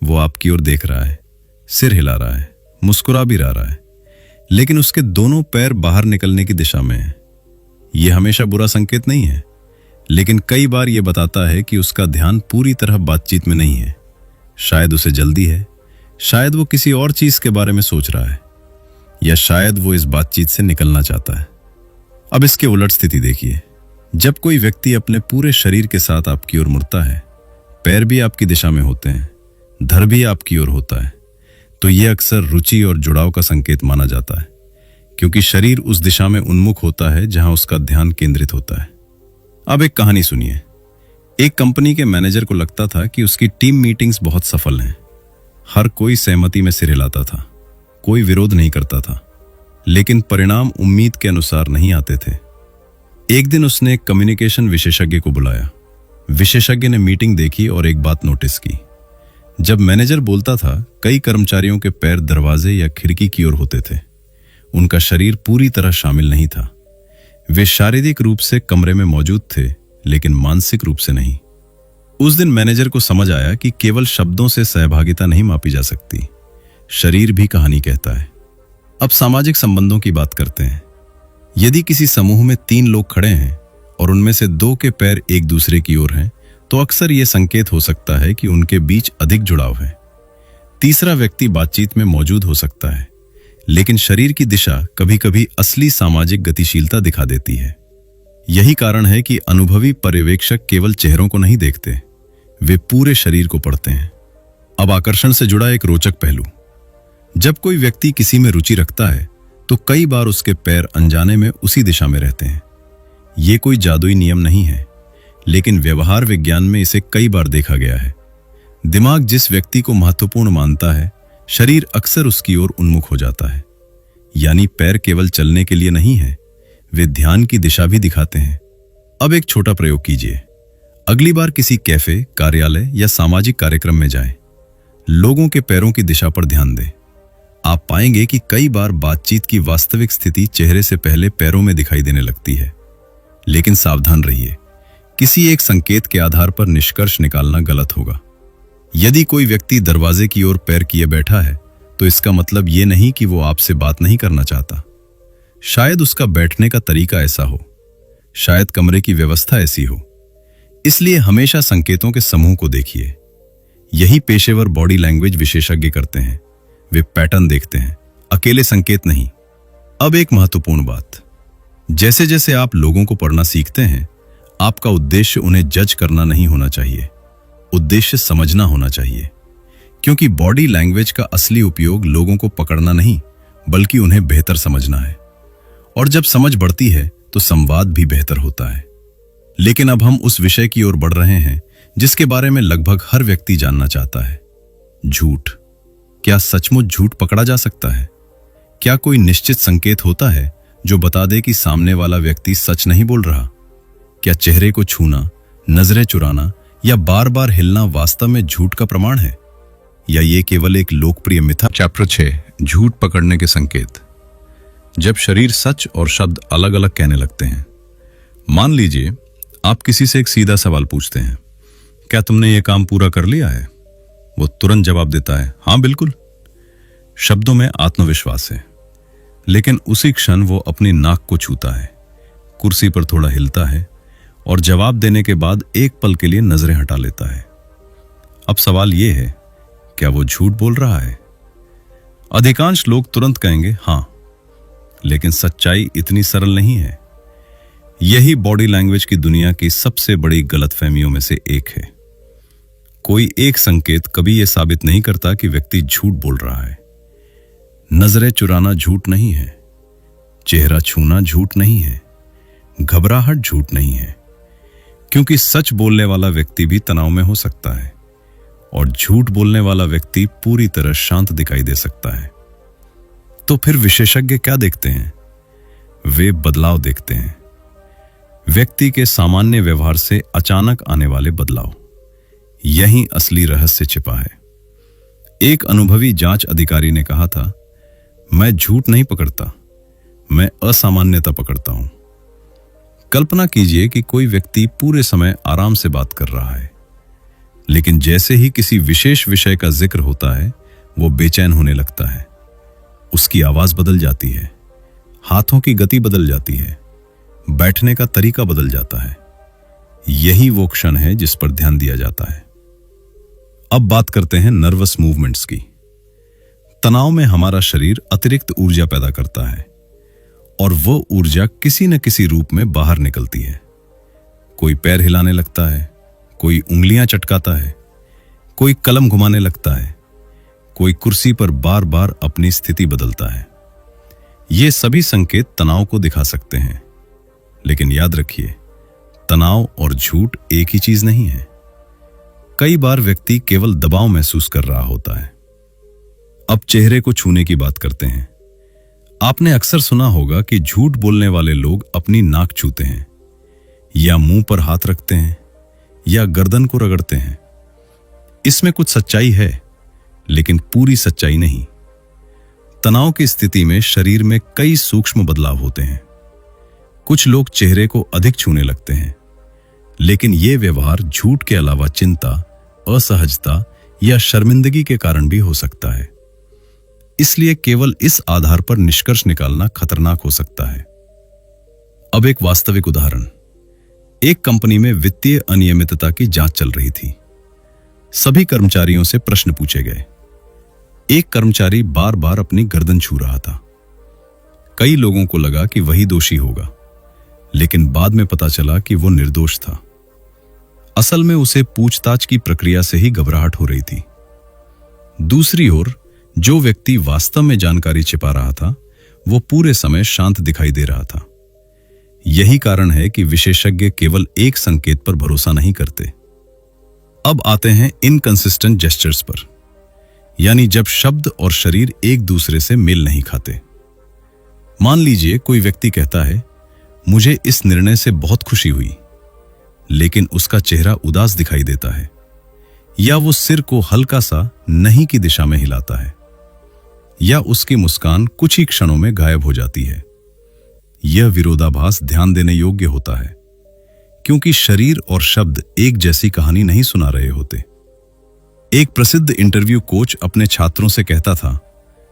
वो आपकी ओर देख रहा है, सिर हिला रहा है, मुस्कुरा भी रहा है, लेकिन उसके दोनों पैर बाहर निकलने की दिशा में हैं। यह हमेशा बुरा संकेत नहीं है, लेकिन कई बार यह बताता है कि उसका ध्यान पूरी तरह बातचीत में नहीं है। शायद उसे जल्दी है, शायद वो किसी और चीज के बारे में सोच रहा है, या शायद वो इस बातचीत से निकलना चाहता है। अब इसके उलट स्थिति देखिए। जब कोई व्यक्ति अपने पूरे शरीर के साथ आपकी ओर मुड़ता है, पैर भी आपकी दिशा में होते हैं, धड़ भी आपकी ओर होता है, तो यह अक्सर रुचि और जुड़ाव का संकेत माना जाता है, क्योंकि शरीर उस दिशा में उन्मुख होता है जहां उसका ध्यान केंद्रित होता है। अब एक कहानी सुनिए। एक कंपनी के मैनेजर को लगता था कि उसकी टीम मीटिंग्स बहुत सफल हैं। हर कोई सहमति में सिर हिलाता था, कोई विरोध नहीं करता था, लेकिन परिणाम उम्मीद के अनुसार नहीं आते थे। एक दिन उसने एक कम्युनिकेशन विशेषज्ञ को बुलाया। विशेषज्ञ ने मीटिंग देखी और एक बात नोटिस की। जब मैनेजर बोलता था, कई कर्मचारियों के पैर दरवाजे या खिड़की की ओर होते थे। उनका शरीर पूरी तरह शामिल नहीं था। वे शारीरिक रूप से कमरे में मौजूद थे, लेकिन मानसिक रूप से नहीं। उस दिन मैनेजर को समझ आया कि केवल शब्दों से सहभागिता नहीं मापी जा सकती, शरीर भी कहानी कहता है। अब सामाजिक संबंधों की बात करते हैं। यदि किसी समूह में 3 लोग खड़े हैं और उनमें से 2 के पैर एक दूसरे की ओर हैं, तो अक्सर यह संकेत हो सकता है कि उनके बीच अधिक जुड़ाव है। तीसरा व्यक्ति बातचीत में मौजूद हो सकता है, लेकिन शरीर की दिशा कभी-कभी असली सामाजिक गतिशीलता दिखा देती है। यही कारण है कि अनुभवी पर्यवेक्षक केवल चेहरों को नहीं देखते, वे पूरे शरीर को पढ़ते हैं। अब आकर्षण से जुड़ा एक रोचक पहलू। जब कोई व्यक्ति किसी में रुचि रखता है, तो कई बार उसके पैर अनजाने में उसी दिशा में रहते हैं। ये कोई जादुई नियम नहीं है, लेकिन व्यवहार विज्ञान में इसे कई बार देखा गया है। दिमाग जिस व्यक्ति को महत्वपूर्ण मानता है, शरीर अक्सर उसकी ओर उन्मुख हो जाता है। यानी पैर केवल चलने के लिए नहीं है, वे ध्यान की दिशा भी दिखाते हैं। अब एक छोटा प्रयोग कीजिए। अगली बार किसी कैफे, कार्यालय या सामाजिक कार्यक्रम में जाएं। लोगों के पैरों की दिशा पर ध्यान दें। आप पाएंगे कि कई बार बातचीत की वास्तविक स्थिति चेहरे से पहले पैरों में दिखाई देने लगती है। लेकिन सावधान रहिए, किसी एक संकेत के आधार पर निष्कर्ष निकालना गलत होगा। यदि कोई व्यक्ति दरवाजे की ओर पैर किए बैठा है, तो इसका मतलब ये नहीं कि वो आपसे बात नहीं करना चाहता। शायद उसका बैठने का तरीका ऐसा हो, शायद कमरे की व्यवस्था ऐसी हो। इसलिए हमेशा संकेतों के समूह को देखिए। यही पेशेवर बॉडी लैंग्वेज विशेषज्ञ करते हैं। वे पैटर्न देखते हैं, अकेले संकेत नहीं। अब एक महत्वपूर्ण बात, जैसे जैसे आप लोगों को पढ़ना सीखते हैं, आपका उद्देश्य उन्हें जज करना नहीं होना चाहिए, उद्देश्य समझना होना चाहिए। क्योंकि बॉडी लैंग्वेज का असली उपयोग लोगों को पकड़ना नहीं, बल्कि उन्हें बेहतर समझना है। और जब समझ बढ़ती है, तो संवाद भी बेहतर होता है। लेकिन अब हम उस विषय की ओर बढ़ रहे हैं जिसके बारे में लगभग हर व्यक्ति जानना चाहता है। झूठ। क्या सचमुच झूठ पकड़ा जा सकता है? क्या कोई निश्चित संकेत होता है जो बता दे कि सामने वाला व्यक्ति सच नहीं बोल रहा? क्या चेहरे को छूना, नजरें चुराना या बार बार हिलना वास्तव में झूठ का प्रमाण है, या ये केवल एक लोकप्रिय मिथ? चैप्टर 6, झूठ पकड़ने के संकेत। जब शरीर सच और शब्द अलग अलग कहने लगते हैं। मान लीजिए आप किसी से एक सीधा सवाल पूछते हैं, क्या तुमने ये काम पूरा कर लिया है? वो तुरंत जवाब देता है, हाँ बिल्कुल। शब्दों में आत्मविश्वास है, लेकिन उसी क्षण वो अपनी नाक को छूता है, कुर्सी पर थोड़ा हिलता है और जवाब देने के बाद एक पल के लिए नजरें हटा लेता है। अब सवाल यह है, क्या वो झूठ बोल रहा है? अधिकांश लोग तुरंत कहेंगे हाँ, लेकिन सच्चाई इतनी सरल नहीं है। यही बॉडी लैंग्वेज की दुनिया की सबसे बड़ी गलतफहमियों में से एक है। कोई एक संकेत कभी यह साबित नहीं करता कि व्यक्ति झूठ बोल रहा है। नजरें चुराना झूठ नहीं है, चेहरा छूना झूठ नहीं है, घबराहट झूठ नहीं है, क्योंकि सच बोलने वाला व्यक्ति भी तनाव में हो सकता है और झूठ बोलने वाला व्यक्ति पूरी तरह शांत दिखाई दे सकता है। तो फिर विशेषज्ञ क्या देखते हैं? वे बदलाव देखते हैं, व्यक्ति के सामान्य व्यवहार से अचानक आने वाले बदलाव। यही असली रहस्य छिपा है। एक अनुभवी जांच अधिकारी ने कहा था, मैं झूठ नहीं पकड़ता, मैं असामान्यता पकड़ता हूं। कल्पना कीजिए कि कोई व्यक्ति पूरे समय आराम से बात कर रहा है, लेकिन जैसे ही किसी विशेष विषय का जिक्र होता है वो बेचैन होने लगता है। उसकी आवाज बदल जाती है, हाथों की गति बदल जाती है, बैठने का तरीका बदल जाता है। यही वो क्षण है जिस पर ध्यान दिया जाता है। अब बात करते हैं नर्वस मूवमेंट्स की। तनाव में हमारा शरीर अतिरिक्त ऊर्जा पैदा करता है और वो ऊर्जा किसी न किसी रूप में बाहर निकलती है। कोई पैर हिलाने लगता है, कोई उंगलियां चटकाता है, कोई कलम घुमाने लगता है, कोई कुर्सी पर बार बार अपनी स्थिति बदलता है। ये सभी संकेत तनाव को दिखा सकते हैं, लेकिन याद रखिए, तनाव और झूठ एक ही चीज नहीं है। कई बार व्यक्ति केवल दबाव महसूस कर रहा होता है। अब चेहरे को छूने की बात करते हैं। आपने अक्सर सुना होगा कि झूठ बोलने वाले लोग अपनी नाक छूते हैं, या मुंह पर हाथ रखते हैं, या गर्दन को रगड़ते हैं। इसमें कुछ सच्चाई है, लेकिन पूरी सच्चाई नहीं। तनाव की स्थिति में शरीर में कई सूक्ष्म बदलाव होते हैं। कुछ लोग चेहरे को अधिक छूने लगते हैं, लेकिन यह व्यवहार झूठ के अलावा चिंता, असहजता या शर्मिंदगी के कारण भी हो सकता है। इसलिए केवल इस आधार पर निष्कर्ष निकालना खतरनाक हो सकता है। अब एक वास्तविक उदाहरण। एक कंपनी में वित्तीय अनियमितता की जांच चल रही थी। सभी कर्मचारियों से प्रश्न पूछे गए। एक कर्मचारी बार बार अपनी गर्दन छू रहा था। कई लोगों को लगा कि वही दोषी होगा, लेकिन बाद में पता चला कि वो निर्दोष था। असल में उसे पूछताछ की प्रक्रिया से ही घबराहट हो रही थी। दूसरी ओर जो व्यक्ति वास्तव में जानकारी छिपा रहा था, वो पूरे समय शांत दिखाई दे रहा था। यही कारण है कि विशेषज्ञ केवल एक संकेत पर भरोसा नहीं करते। अब आते हैं इनकंसिस्टेंट जेस्चर्स पर, यानी जब शब्द और शरीर एक दूसरे से मेल नहीं खाते। मान लीजिए कोई व्यक्ति कहता है, मुझे इस निर्णय से बहुत खुशी हुई, लेकिन उसका चेहरा उदास दिखाई देता है, या वो सिर को हल्का सा नहीं की दिशा में हिलाता है, या उसकी मुस्कान कुछ ही क्षणों में गायब हो जाती है। यह विरोधाभास ध्यान देने योग्य होता है, क्योंकि शरीर और शब्द एक जैसी कहानी नहीं सुना रहे होते। एक प्रसिद्ध इंटरव्यू कोच अपने छात्रों से कहता था,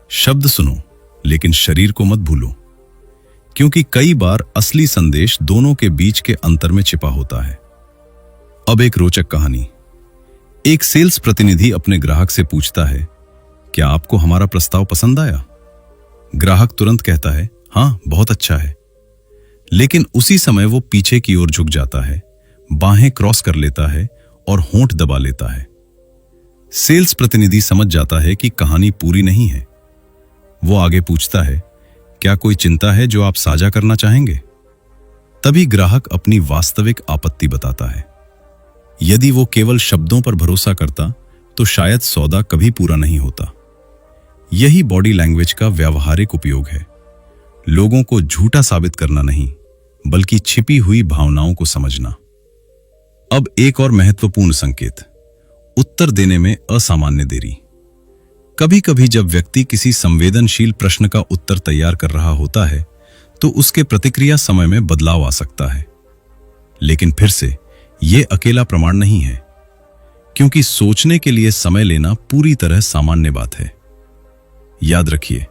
शब्द सुनो लेकिन शरीर को मत भूलो, क्योंकि कई बार असली संदेश दोनों के बीच के अंतर में छिपा होता है। अब एक रोचक कहानी। एक सेल्स प्रतिनिधि अपने ग्राहक से पूछता है, क्या आपको हमारा प्रस्ताव पसंद आया? ग्राहक तुरंत कहता है, हाँ, बहुत अच्छा है। लेकिन उसी समय वो पीछे की ओर झुक जाता है, बाहें क्रॉस कर लेता है और होंठ दबा लेता है। सेल्स प्रतिनिधि समझ जाता है कि कहानी पूरी नहीं है। वो आगे पूछता है, क्या कोई चिंता है जो आप साझा करना चाहेंगे? तभी ग्राहक अपनी वास्तविक आपत्ति बताता है। यदि वो केवल शब्दों पर भरोसा करता तो शायद सौदा कभी पूरा नहीं होता। यही बॉडी लैंग्वेज का व्यावहारिक उपयोग है। लोगों को झूठा साबित करना नहीं, बल्कि छिपी हुई भावनाओं को समझना। अब एक और महत्वपूर्ण संकेत, उत्तर देने में असामान्य देरी। कभी कभी जब व्यक्ति किसी संवेदनशील प्रश्न का उत्तर तैयार कर रहा होता है, तो उसके प्रतिक्रिया समय में बदलाव आ सकता है। लेकिन फिर से यह अकेला प्रमाण नहीं है, क्योंकि सोचने के लिए समय लेना पूरी तरह सामान्य बात है। याद रखिए,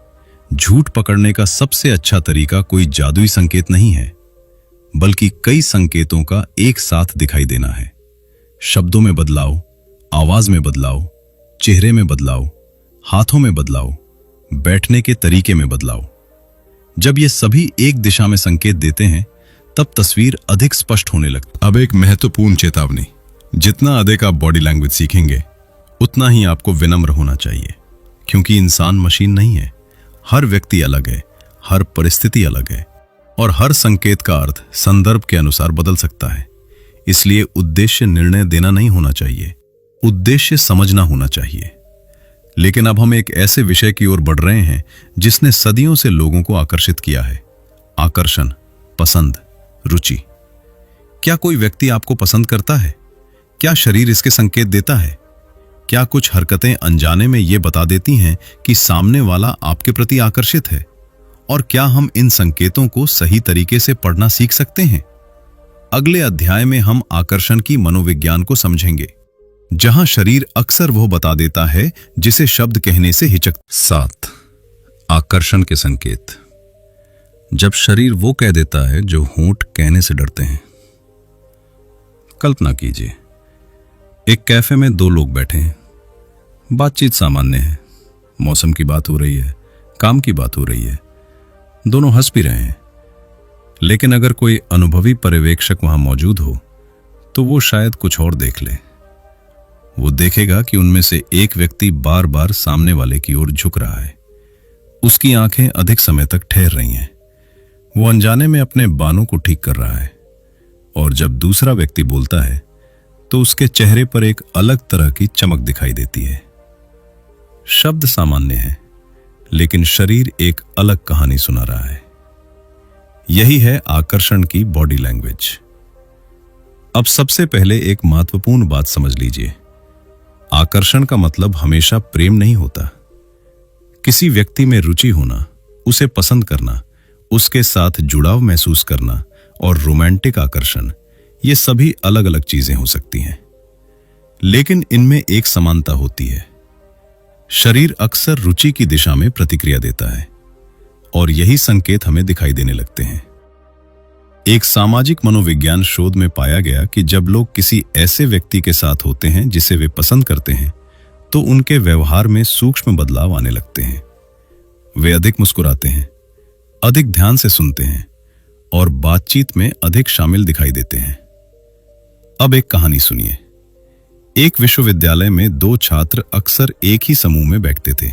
झूठ पकड़ने का सबसे अच्छा तरीका कोई जादुई संकेत नहीं है, बल्कि कई संकेतों का एक साथ दिखाई देना है। शब्दों में बदलाव, आवाज में बदलाव, चेहरे में बदलाव, हाथों में बदलाव, बैठने के तरीके में बदलाव। जब ये सभी एक दिशा में संकेत देते हैं, तब तस्वीर अधिक स्पष्ट होने लगती। अब एक महत्वपूर्ण चेतावनी, जितना अधिक आप बॉडी लैंग्वेज सीखेंगे, उतना ही आपको विनम्र होना चाहिए, क्योंकि इंसान मशीन नहीं है। हर व्यक्ति अलग है, हर परिस्थिति अलग है, और हर संकेत का अर्थ संदर्भ के अनुसार बदल सकता है। इसलिए उद्देश्य निर्णय देना नहीं होना चाहिए, उद्देश्य समझना होना चाहिए। लेकिन अब हम एक ऐसे विषय की ओर बढ़ रहे हैं जिसने सदियों से लोगों को आकर्षित किया है। आकर्षण, पसंद, रुचि। क्या कोई व्यक्ति आपको पसंद करता है? क्या शरीर इसके संकेत देता है? क्या कुछ हरकतें अनजाने में ये बता देती हैं कि सामने वाला आपके प्रति आकर्षित है? और क्या हम इन संकेतों को सही तरीके से पढ़ना सीख सकते हैं? अगले अध्याय में हम आकर्षण की मनोविज्ञान को समझेंगे, जहां शरीर अक्सर वो बता देता है जिसे शब्द कहने से हिचक। 7. आकर्षण के संकेत। जब शरीर वो कह देता है जो होंठ कहने से डरते हैं। कल्पना कीजिए, एक कैफे में 2 लोग बैठे हैं। बातचीत सामान्य है, मौसम की बात हो रही है, काम की बात हो रही है, दोनों हंस भी रहे हैं। लेकिन अगर कोई अनुभवी पर्यवेक्षक वहां मौजूद हो तो वो शायद कुछ और देख ले। वो देखेगा कि उनमें से एक व्यक्ति बार बार सामने वाले की ओर झुक रहा है, उसकी आंखें अधिक समय तक ठहर रही हैं, वो अनजाने में अपने बालों को ठीक कर रहा है। और जब दूसरा व्यक्ति बोलता है तो उसके चेहरे पर एक अलग तरह की चमक दिखाई देती है। शब्द सामान्य है, लेकिन शरीर एक अलग कहानी सुना रहा है। यही है आकर्षण की बॉडी लैंग्वेज। अब सबसे पहले एक महत्वपूर्ण बात समझ लीजिए। आकर्षण का मतलब हमेशा प्रेम नहीं होता। किसी व्यक्ति में रुचि होना, उसे पसंद करना, उसके साथ जुड़ाव महसूस करना और रोमांटिक आकर्षण, ये सभी अलग अलग चीजें हो सकती हैं, लेकिन इनमें एक समानता होती है। शरीर अक्सर रुचि की दिशा में प्रतिक्रिया देता है और यही संकेत हमें दिखाई देने लगते हैं। एक सामाजिक मनोविज्ञान शोध में पाया गया कि जब लोग किसी ऐसे व्यक्ति के साथ होते हैं जिसे वे पसंद करते हैं तो उनके व्यवहार में सूक्ष्म बदलाव आने लगते हैं। वे अधिक मुस्कुराते हैं, अधिक ध्यान से सुनते हैं और बातचीत में अधिक शामिल दिखाई देते हैं। अब एक कहानी सुनिए। एक विश्वविद्यालय में 2 छात्र अक्सर एक ही समूह में बैठते थे।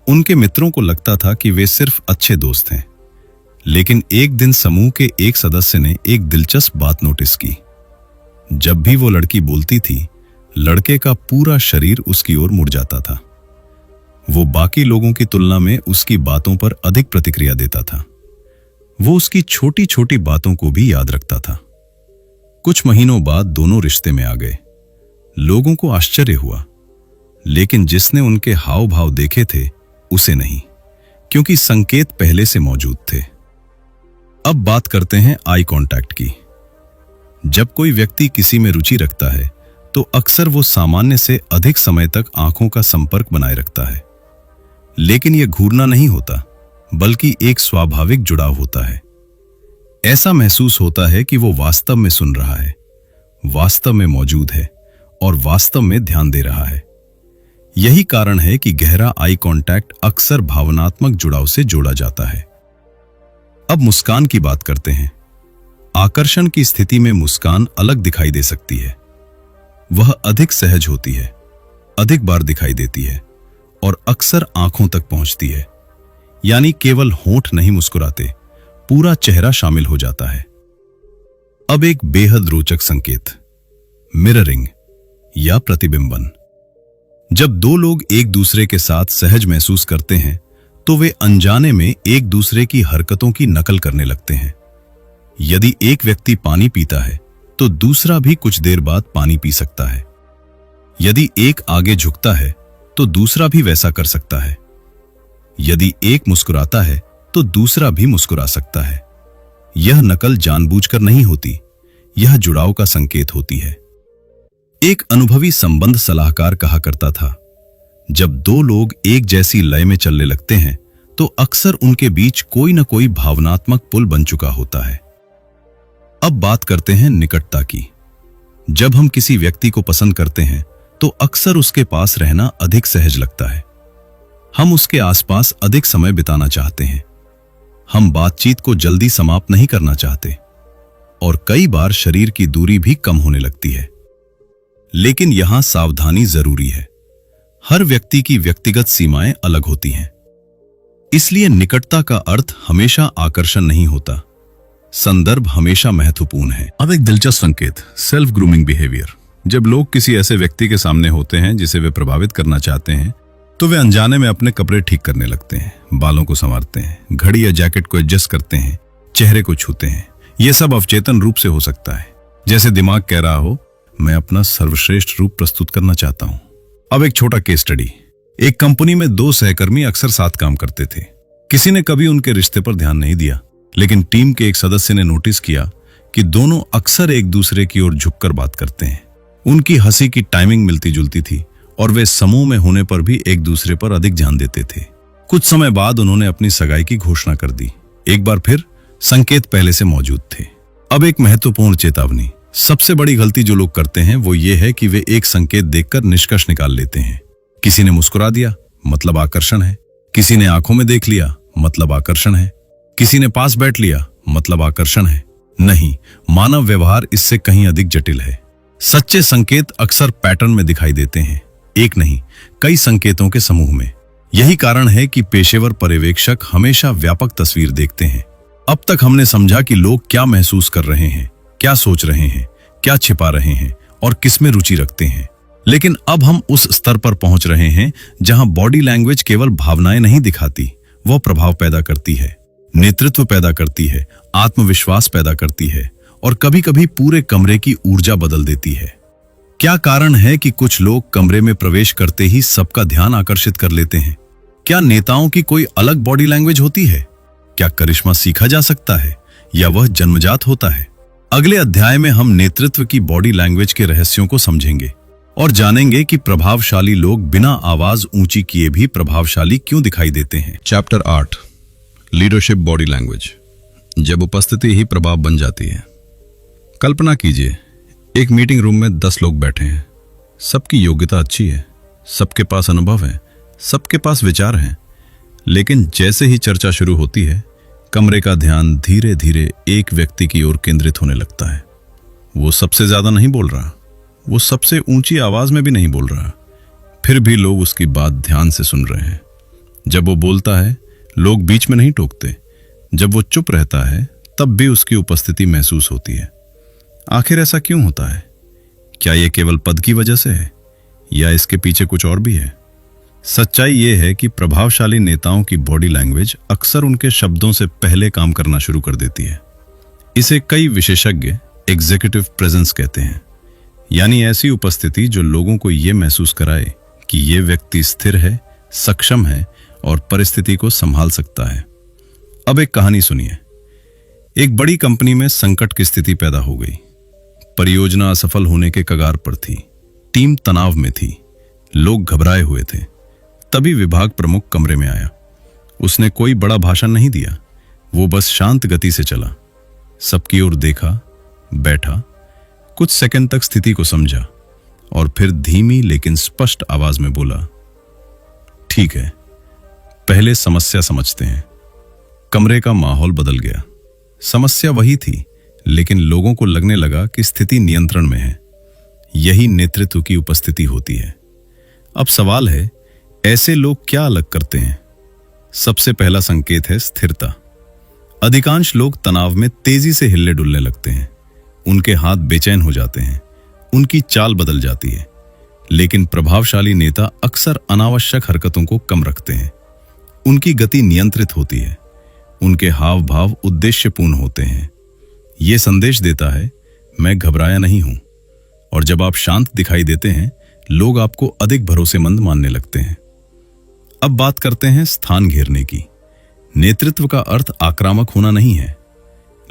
उनके मित्रों को लगता था कि वे सिर्फ अच्छे दोस्त हैं, लेकिन एक दिन समूह के एक सदस्य ने एक दिलचस्प बात नोटिस की। जब भी वो लड़की बोलती थी, लड़के का पूरा शरीर उसकी ओर मुड़ जाता था। वो बाकी लोगों की तुलना में उसकी बातों पर अधिक प्रतिक्रिया देता था। वो उसकी छोटी छोटी बातों को भी याद रखता था। कुछ महीनों बाद दोनों रिश्ते में आ गए। लोगों को आश्चर्य हुआ, लेकिन जिसने उनके हाव भाव देखे थे उसे नहीं, क्योंकि संकेत पहले से मौजूद थे। अब बात करते हैं आई कांटेक्ट की। जब कोई व्यक्ति किसी में रुचि रखता है तो अक्सर वो सामान्य से अधिक समय तक आंखों का संपर्क बनाए रखता है। लेकिन यह घूरना नहीं होता, बल्कि एक स्वाभाविक जुड़ाव होता है। ऐसा महसूस होता है कि वो वास्तव में सुन रहा है, वास्तव में मौजूद है और वास्तव में ध्यान दे रहा है। यही कारण है कि गहरा आई कांटेक्ट अक्सर भावनात्मक जुड़ाव से जोड़ा जाता है। अब मुस्कान की बात करते हैं। आकर्षण की स्थिति में मुस्कान अलग दिखाई दे सकती है। वह अधिक सहज होती है, अधिक बार दिखाई देती है और अक्सर आंखों तक पहुंचती है। यानी केवल होंठ नहीं मुस्कुराते, पूरा चेहरा शामिल हो जाता है। अब एक बेहद रोचक संकेत, मिररिंग या प्रतिबिंबन। जब 2 लोग एक दूसरे के साथ सहज महसूस करते हैं तो वे अनजाने में एक दूसरे की हरकतों की नकल करने लगते हैं। यदि एक व्यक्ति पानी पीता है तो दूसरा भी कुछ देर बाद पानी पी सकता है। यदि एक आगे झुकता है तो दूसरा भी वैसा कर सकता है। यदि एक मुस्कुराता है तो दूसरा भी मुस्कुरा सकता है। यह नकल जानबूझकर नहीं होती, यह जुड़ाव का संकेत होती है। एक अनुभवी संबंध सलाहकार कहा करता था, जब 2 लोग एक जैसी लय में चलने लगते हैं तो अक्सर उनके बीच कोई न कोई भावनात्मक पुल बन चुका होता है। अब बात करते हैं निकटता की। जब हम किसी व्यक्ति को पसंद करते हैं तो अक्सर उसके पास रहना अधिक सहज लगता है। हम उसके आसपास अधिक समय बिताना चाहते हैं। हम बातचीत को जल्दी समाप्त नहीं करना चाहते और कई बार शरीर की दूरी भी कम होने लगती है। लेकिन यहां सावधानी जरूरी है। हर व्यक्ति की व्यक्तिगत सीमाएं अलग होती हैं। इसलिए निकटता का अर्थ हमेशा आकर्षण नहीं होता। संदर्भ हमेशा महत्वपूर्ण है। अब एक दिलचस्प संकेत, सेल्फ ग्रूमिंग बिहेवियर। जब लोग किसी ऐसे व्यक्ति के सामने होते हैं जिसे वे प्रभावित करना चाहते हैं तो वे अनजाने में अपने कपड़े ठीक करने लगते हैं, बालों को संवारते हैं, घड़ी या जैकेट को एडजस्ट करते हैं, चेहरे को छूते हैं। यह सब अवचेतन रूप से हो सकता है, जैसे दिमाग कह रहा हो मैं अपना सर्वश्रेष्ठ रूप प्रस्तुत करना चाहता हूं। अब एक छोटा केस स्टडी। एक कंपनी में दो सहकर्मी अक्सर साथ काम करते थे। किसी ने कभी उनके रिश्ते पर ध्यान नहीं दिया, लेकिन टीम के एक सदस्य ने नोटिस किया कि दोनों अक्सर एक दूसरे की ओर झुककर बात करते हैं। उनकी हंसी की टाइमिंग मिलती जुलती थी और वे समूह में होने पर भी एक दूसरे पर अधिक ध्यान देते थे। कुछ समय बाद उन्होंने अपनी सगाई की घोषणा कर दी। एक बार फिर संकेत पहले से मौजूद थे। अब एक महत्वपूर्ण चेतावनी। सबसे बड़ी गलती जो लोग करते हैं वो ये है कि वे एक संकेत देखकर निष्कर्ष निकाल लेते हैं। किसी ने मुस्कुरा दिया, मतलब आकर्षण है। किसी ने आंखों में देख लिया, मतलब आकर्षण है। किसी ने पास बैठ लिया, मतलब आकर्षण है। नहीं, मानव व्यवहार इससे कहीं अधिक जटिल है। सच्चे संकेत अक्सर पैटर्न में दिखाई देते हैं, एक नहीं कई संकेतों के समूह में। यही कारण है कि पेशेवर पर्यवेक्षक हमेशा व्यापक तस्वीर देखते हैं। अब तक हमने समझा कि लोग क्या महसूस कर रहे हैं, क्या सोच रहे हैं, क्या छिपा रहे हैं और किसमें रुचि रखते हैं। लेकिन अब हम उस स्तर पर पहुंच रहे हैं जहां बॉडी लैंग्वेज केवल भावनाएं नहीं दिखाती, वह प्रभाव पैदा करती है, नेतृत्व पैदा करती है, आत्मविश्वास पैदा करती है और कभी-कभी पूरे कमरे की ऊर्जा बदल देती है। क्या कारण है कि कुछ लोग कमरे में प्रवेश करते ही सबका ध्यान आकर्षित कर लेते हैं? क्या नेताओं की कोई अलग बॉडी लैंग्वेज होती है? क्या करिश्मा सीखा जा सकता है या वह जन्मजात होता है? अगले अध्याय में हम नेतृत्व की बॉडी लैंग्वेज के रहस्यों को समझेंगे और जानेंगे कि प्रभावशाली लोग बिना आवाज ऊंची किए भी प्रभावशाली क्यों दिखाई देते हैं। Chapter 8, leadership body language. जब उपस्थिति ही प्रभाव बन जाती है। कल्पना कीजिए, एक मीटिंग रूम में 10 लोग बैठे हैं। सबकी योग्यता अच्छी है, सबके पास अनुभव है, सबके पास विचार हैं, लेकिन जैसे ही चर्चा शुरू होती है, कमरे का ध्यान धीरे धीरे एक व्यक्ति की ओर केंद्रित होने लगता है। वो सबसे ज्यादा नहीं बोल रहा, वो सबसे ऊंची आवाज में भी नहीं बोल रहा, फिर भी लोग उसकी बात ध्यान से सुन रहे हैं। जब वो बोलता है, लोग बीच में नहीं टोकते। जब वो चुप रहता है, तब भी उसकी उपस्थिति महसूस होती है। आखिर ऐसा क्यों होता है? क्या यह केवल पद की वजह से है या इसके पीछे कुछ और भी है? सच्चाई यह है कि प्रभावशाली नेताओं की बॉडी लैंग्वेज अक्सर उनके शब्दों से पहले काम करना शुरू कर देती है। इसे कई विशेषज्ञ एग्जीक्यूटिव प्रेजेंस कहते हैं, यानी ऐसी उपस्थिति जो लोगों को यह महसूस कराए कि यह व्यक्ति स्थिर है, सक्षम है और परिस्थिति को संभाल सकता है। अब एक कहानी सुनिए। एक बड़ी कंपनी में संकट की स्थिति पैदा हो गई। परियोजना असफल होने के कगार पर थी। टीम तनाव में थी, लोग घबराए हुए थे। तभी विभाग प्रमुख कमरे में आया। उसने कोई बड़ा भाषण नहीं दिया, वो बस शांत गति से चला, सबकी ओर देखा, बैठा, कुछ सेकंड तक स्थिति को समझा और फिर धीमी लेकिन स्पष्ट आवाज में बोला, ठीक है, पहले समस्या समझते हैं। कमरे का माहौल बदल गया। समस्या वही थी, लेकिन लोगों को लगने लगा कि स्थिति नियंत्रण में है। यही नेतृत्व की उपस्थिति होती है। अब सवाल है, ऐसे लोग क्या अलग करते हैं? सबसे पहला संकेत है स्थिरता। अधिकांश लोग तनाव में तेजी से हिलने डुलने लगते हैं। उनके हाथ बेचैन हो जाते हैं, उनकी चाल बदल जाती है। लेकिन प्रभावशाली नेता अक्सर अनावश्यक हरकतों को कम रखते हैं। उनकी गति नियंत्रित होती है, उनके हाव भाव उद्देश्यपूर्ण होते हैं। यह संदेश देता है, मैं घबराया नहीं हूं। और जब आप शांत दिखाई देते हैं, लोग आपको अधिक भरोसेमंद मानने लगते हैं। अब बात करते हैं स्थान घेरने की। नेतृत्व का अर्थ आक्रामक होना नहीं है,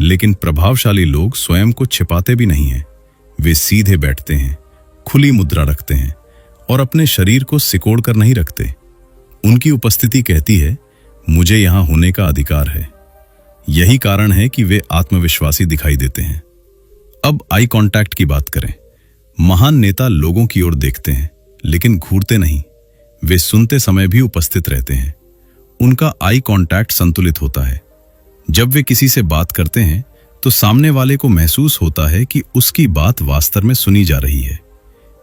लेकिन प्रभावशाली लोग स्वयं को छिपाते भी नहीं हैं। वे सीधे बैठते हैं, खुली मुद्रा रखते हैं और अपने शरीर को सिकोड़ कर नहीं रखते। उनकी उपस्थिति कहती है, मुझे यहां होने का अधिकार है। यही कारण है कि वे आत्मविश्वासी दिखाई देते हैं। अब आई कांटेक्ट की बात करें। महान नेता लोगों की ओर देखते हैं, लेकिन घूरते नहीं। वे सुनते समय भी उपस्थित रहते हैं। उनका आई कांटेक्ट संतुलित होता है। जब वे किसी से बात करते हैं, तो सामने वाले को महसूस होता है कि उसकी बात वास्तव में सुनी जा रही है।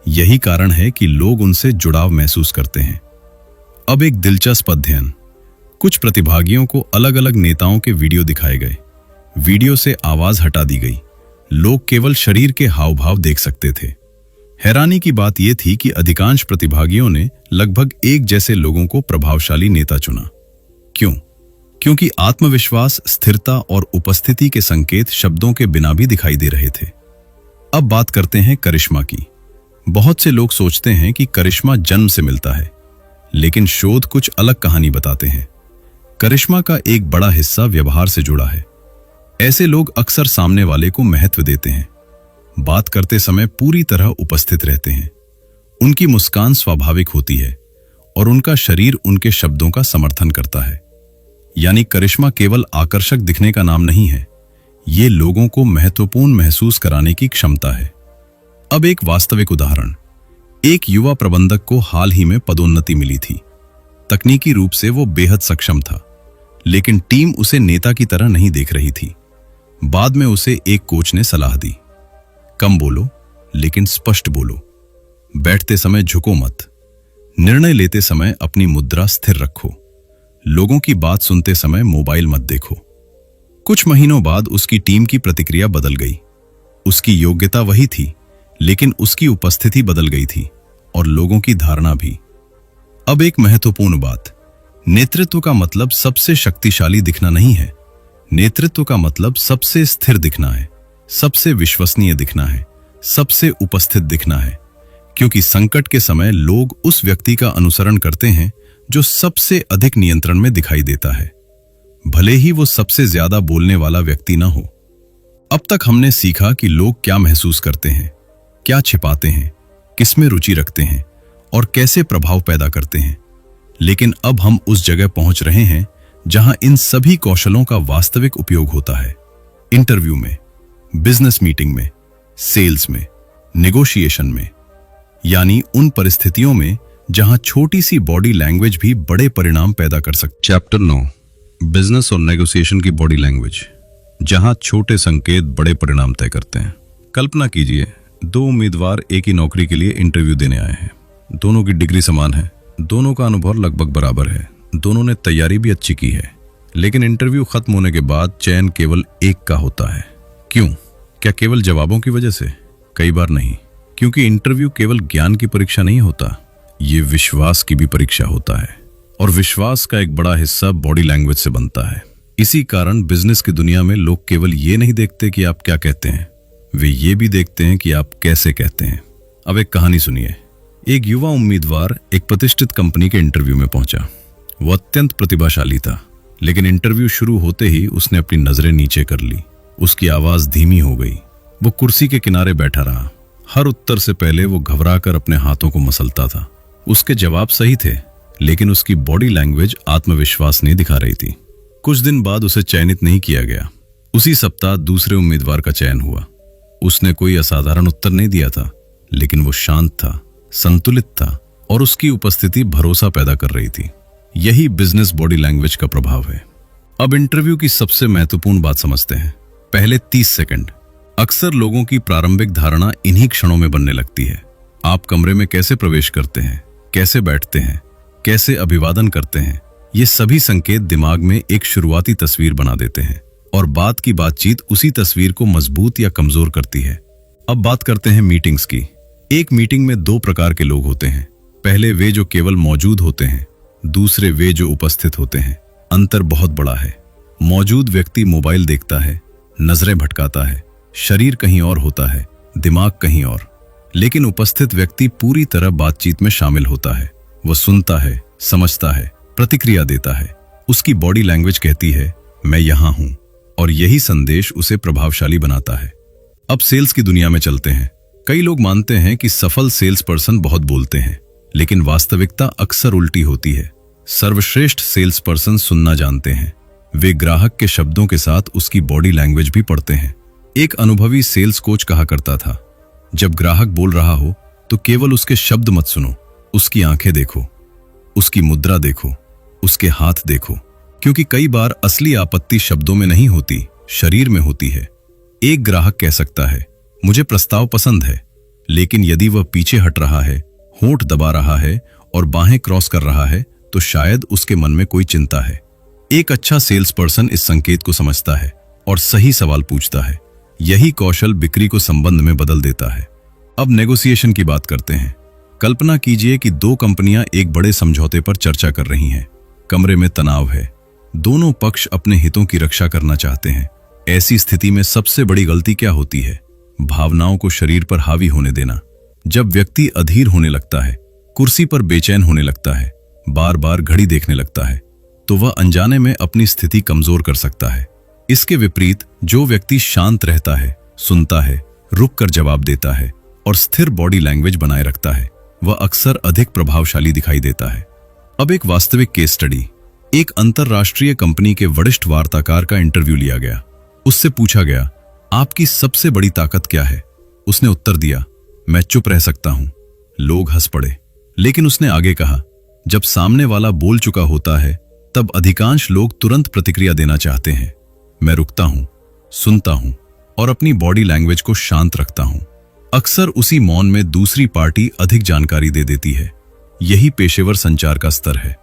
यही कारण है कि लोग उनसे जुड़ाव महसूस करते हैं। अब एक दिलचस्प अध्ययन। कुछ प्रतिभागियों को अलग अलग नेताओं के वीडियो दिखाए गए। वीडियो से आवाज हटा दी गई। लोग केवल शरीर के हाव भाव देख सकते थे। हैरानी की बात यह थी कि अधिकांश प्रतिभागियों ने लगभग एक जैसे लोगों को प्रभावशाली नेता चुना। क्यों? क्योंकि आत्मविश्वास, स्थिरता और उपस्थिति के संकेत शब्दों के बिना भी दिखाई दे रहे थे। अब बात करते हैं करिश्मा की। बहुत से लोग सोचते हैं कि करिश्मा जन्म से मिलता है, लेकिन शोध कुछ अलग कहानी बताते हैं। करिश्मा का एक बड़ा हिस्सा व्यवहार से जुड़ा है। ऐसे लोग अक्सर सामने वाले को महत्व देते हैं, बात करते समय पूरी तरह उपस्थित रहते हैं, उनकी मुस्कान स्वाभाविक होती है और उनका शरीर उनके शब्दों का समर्थन करता है। यानी करिश्मा केवल आकर्षक दिखने का नाम नहीं है, ये लोगों को महत्वपूर्ण महसूस कराने की क्षमता है। अब एक वास्तविक उदाहरण। एक युवा प्रबंधक को हाल ही में पदोन्नति मिली थी। तकनीकी रूप से वो बेहद सक्षम था, लेकिन टीम उसे नेता की तरह नहीं देख रही थी। बाद में उसे एक कोच ने सलाह दी, कम बोलो लेकिन स्पष्ट बोलो, बैठते समय झुको मत, निर्णय लेते समय अपनी मुद्रा स्थिर रखो, लोगों की बात सुनते समय मोबाइल मत देखो। कुछ महीनों बाद उसकी टीम की प्रतिक्रिया बदल गई। उसकी योग्यता वही थी, लेकिन उसकी उपस्थिति बदल गई थी और लोगों की धारणा भी। अब एक महत्वपूर्ण बात, नेतृत्व का मतलब सबसे शक्तिशाली दिखना नहीं है। नेतृत्व का मतलब सबसे स्थिर दिखना है, सबसे विश्वसनीय दिखना है, सबसे उपस्थित दिखना है। क्योंकि संकट के समय लोग उस व्यक्ति का अनुसरण करते हैं जो सबसे अधिक नियंत्रण में दिखाई देता है, भले ही वो सबसे ज्यादा बोलने वाला व्यक्ति ना हो। अब तक हमने सीखा कि लोग क्या महसूस करते हैं, क्या छिपाते हैं, किसमें रुचि रखते हैं और कैसे प्रभाव पैदा करते हैं। लेकिन अब हम उस जगह पहुंच रहे हैं जहां इन सभी कौशलों का वास्तविक उपयोग होता है। इंटरव्यू में, बिजनेस मीटिंग में, सेल्स में, नेगोशिएशन में, यानी उन परिस्थितियों में जहां छोटी सी बॉडी लैंग्वेज भी बड़े परिणाम पैदा कर सकती। चैप्टर 9, बिजनेस और नेगोशिएशन की बॉडी लैंग्वेज, जहां छोटे संकेत बड़े परिणाम तय करते हैं। कल्पना कीजिए, दो उम्मीदवार एक ही नौकरी के लिए इंटरव्यू देने आए हैं। दोनों की डिग्री समान है, दोनों का अनुभव लगभग बराबर है, दोनों ने तैयारी भी अच्छी की है, लेकिन इंटरव्यू खत्म होने के बाद चयन केवल एक का होता है। क्यों? क्या केवल जवाबों की वजह से? कई बार नहीं, क्योंकि इंटरव्यू केवल ज्ञान की परीक्षा नहीं होता, ये विश्वास की भी परीक्षा होता है, और विश्वास का एक बड़ा हिस्सा बॉडी लैंग्वेज से बनता है। इसी कारण बिजनेस की दुनिया में लोग केवल ये नहीं देखते कि आप क्या कहते हैं, वे ये भी देखते हैं कि आप कैसे कहते हैं। अब एक कहानी सुनिए। एक युवा उम्मीदवार एक प्रतिष्ठित कंपनी के इंटरव्यू में पहुंचा। वो अत्यंत प्रतिभाशाली था, लेकिन इंटरव्यू शुरू होते ही उसने अपनी नजरें नीचे कर ली। उसकी आवाज धीमी हो गई। वो कुर्सी के किनारे बैठा रहा। हर उत्तर से पहले वो घबराकर अपने हाथों को मसलता था। उसके जवाब सही थे, लेकिन उसकी बॉडी लैंग्वेज आत्मविश्वास नहीं दिखा रही थी। कुछ दिन बाद उसे चयनित नहीं किया गया। उसी सप्ताह दूसरे उम्मीदवार का चयन हुआ। उसने कोई असाधारण उत्तर नहीं दिया था, लेकिन वो शांत था, संतुलित था और उसकी उपस्थिति भरोसा पैदा कर रही थी। यही बिजनेस बॉडी लैंग्वेज का प्रभाव है। अब इंटरव्यू की सबसे महत्वपूर्ण बात समझते हैं। पहले 30 सेकंड। अक्सर लोगों की प्रारंभिक धारणा इन्हीं क्षणों में बनने लगती है। आप कमरे में कैसे प्रवेश करते हैं, कैसे बैठते हैं, कैसे अभिवादन करते हैं, ये सभी संकेत दिमाग में एक शुरुआती तस्वीर बना देते हैं और बाद की बातचीत उसी तस्वीर को मजबूत या कमजोर करती है। अब बात करते हैं मीटिंग्स की। एक मीटिंग में दो प्रकार के लोग होते हैं। पहले वे जो केवल मौजूद होते हैं, दूसरे वे जो उपस्थित होते हैं। अंतर बहुत बड़ा है। मौजूद व्यक्ति मोबाइल देखता है, नजरें भटकाता है, शरीर कहीं और होता है, दिमाग कहीं और। लेकिन उपस्थित व्यक्ति पूरी तरह बातचीत में शामिल होता है। वो सुनता है, समझता है, प्रतिक्रिया देता है। उसकी बॉडी लैंग्वेज कहती है, मैं यहां हूं, और यही संदेश उसे प्रभावशाली बनाता है। अब सेल्स की दुनिया में चलते हैं। कई लोग मानते हैं कि सफल सेल्स पर्सन बहुत बोलते हैं, लेकिन वास्तविकता अक्सर उल्टी होती है। सर्वश्रेष्ठ सेल्स पर्सन सुनना जानते हैं। वे ग्राहक के शब्दों के साथ उसकी बॉडी लैंग्वेज भी पढ़ते हैं। एक अनुभवी सेल्स कोच कहा करता था, जब ग्राहक बोल रहा हो तो केवल उसके शब्द मत सुनो, उसकी आंखें देखो, उसकी मुद्रा देखो, उसके हाथ देखो, क्योंकि कई बार असली आपत्ति शब्दों में नहीं होती, शरीर में होती है। एक ग्राहक कह सकता है, मुझे प्रस्ताव पसंद है, लेकिन यदि वह पीछे हट रहा है, होंठ दबा रहा है और बाहें क्रॉस कर रहा है, तो शायद उसके मन में कोई चिंता है। एक अच्छा सेल्स पर्सन इस संकेत को समझता है और सही सवाल पूछता है। यही कौशल बिक्री को संबंध में बदल देता है। अब नेगोशिएशन की बात करते हैं। कल्पना कीजिए कि दो कंपनियां एक बड़े समझौते पर चर्चा कर रही हैं। कमरे में तनाव है। दोनों पक्ष अपने हितों की रक्षा करना चाहते हैं। ऐसी स्थिति में सबसे बड़ी गलती क्या होती है? भावनाओं को शरीर पर हावी होने देना। जब व्यक्ति अधीर होने लगता है, कुर्सी पर बेचैन होने लगता है, बार बार घड़ी देखने लगता है, तो वह अनजाने में अपनी स्थिति कमजोर कर सकता है। इसके विपरीत जो व्यक्ति शांत रहता है, सुनता है, रुककर जवाब देता है और स्थिर बॉडी लैंग्वेज बनाए रखता है, वह अक्सर अधिक प्रभावशाली दिखाई देता है। अब एक वास्तविक केस स्टडी। एक अंतरराष्ट्रीय कंपनी के वरिष्ठ वार्ताकार का इंटरव्यू लिया गया। उससे पूछा गया, आपकी सबसे बड़ी ताकत क्या है? उसने उत्तर दिया, मैं चुप रह सकता हूं। लोग हंस पड़े, लेकिन उसने आगे कहा, जब सामने वाला बोल चुका होता है तब अधिकांश लोग तुरंत प्रतिक्रिया देना चाहते हैं। मैं रुकता हूं, सुनता हूं और अपनी बॉडी लैंग्वेज को शांत रखता हूं। अक्सर उसी मौन में दूसरी पार्टी अधिक जानकारी दे देती है। यही पेशेवर संचार का स्तर है।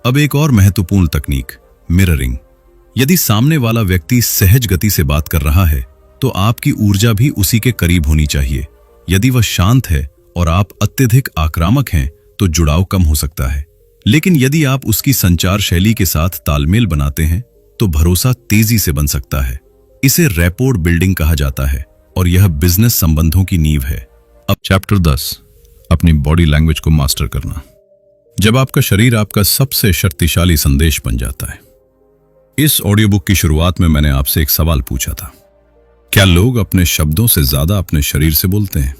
अब एक और महत्वपूर्ण तकनीक, मिररिंग। यदि सामने वाला व्यक्ति सहज गति से बात कर रहा है तो आपकी ऊर्जा भी उसी के करीब होनी चाहिए। यदि वह शांत है और आप अत्यधिक आक्रामक हैं तो जुड़ाव कम हो सकता है। लेकिन यदि आप उसकी संचार शैली के साथ तालमेल बनाते हैं तो भरोसा तेजी से बन सकता है। इसे रैपोर्ट बिल्डिंग कहा जाता है और यह बिजनेस संबंधों की नींव है। अब चैप्टर 10, अपनी बॉडी लैंग्वेज को मास्टर करना। जब आपका शरीर आपका सबसे शक्तिशाली संदेश बन जाता है। इस ऑडियो बुक की शुरुआत में मैंने आपसे एक सवाल पूछा था, क्या लोग अपने शब्दों से ज्यादा अपने शरीर से बोलते हैं?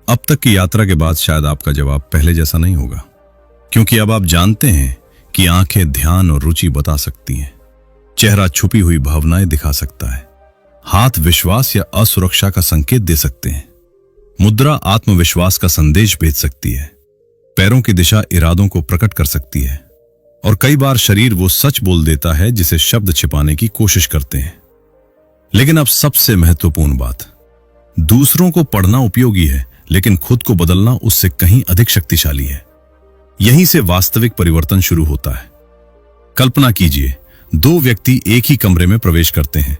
अब तक की यात्रा के बाद शायद आपका जवाब पहले जैसा नहीं होगा, क्योंकि अब आप जानते हैं कि आंखें ध्यान और रुचि बता सकती हैं, चेहरा छुपी हुई भावनाएं दिखा सकता है, हाथ विश्वास या असुरक्षा का संकेत दे सकते हैं, मुद्रा आत्मविश्वास का संदेश भेज सकती है, पैरों की दिशा इरादों को प्रकट कर सकती है, और कई बार शरीर वो सच बोल देता है जिसे शब्द छिपाने की कोशिश करते हैं। लेकिन अब सबसे महत्वपूर्ण बात, दूसरों को पढ़ना उपयोगी है, लेकिन खुद को बदलना उससे कहीं अधिक शक्तिशाली है। यहीं से वास्तविक परिवर्तन शुरू होता है। कल्पना कीजिए, दो व्यक्ति एक ही कमरे में प्रवेश करते हैं।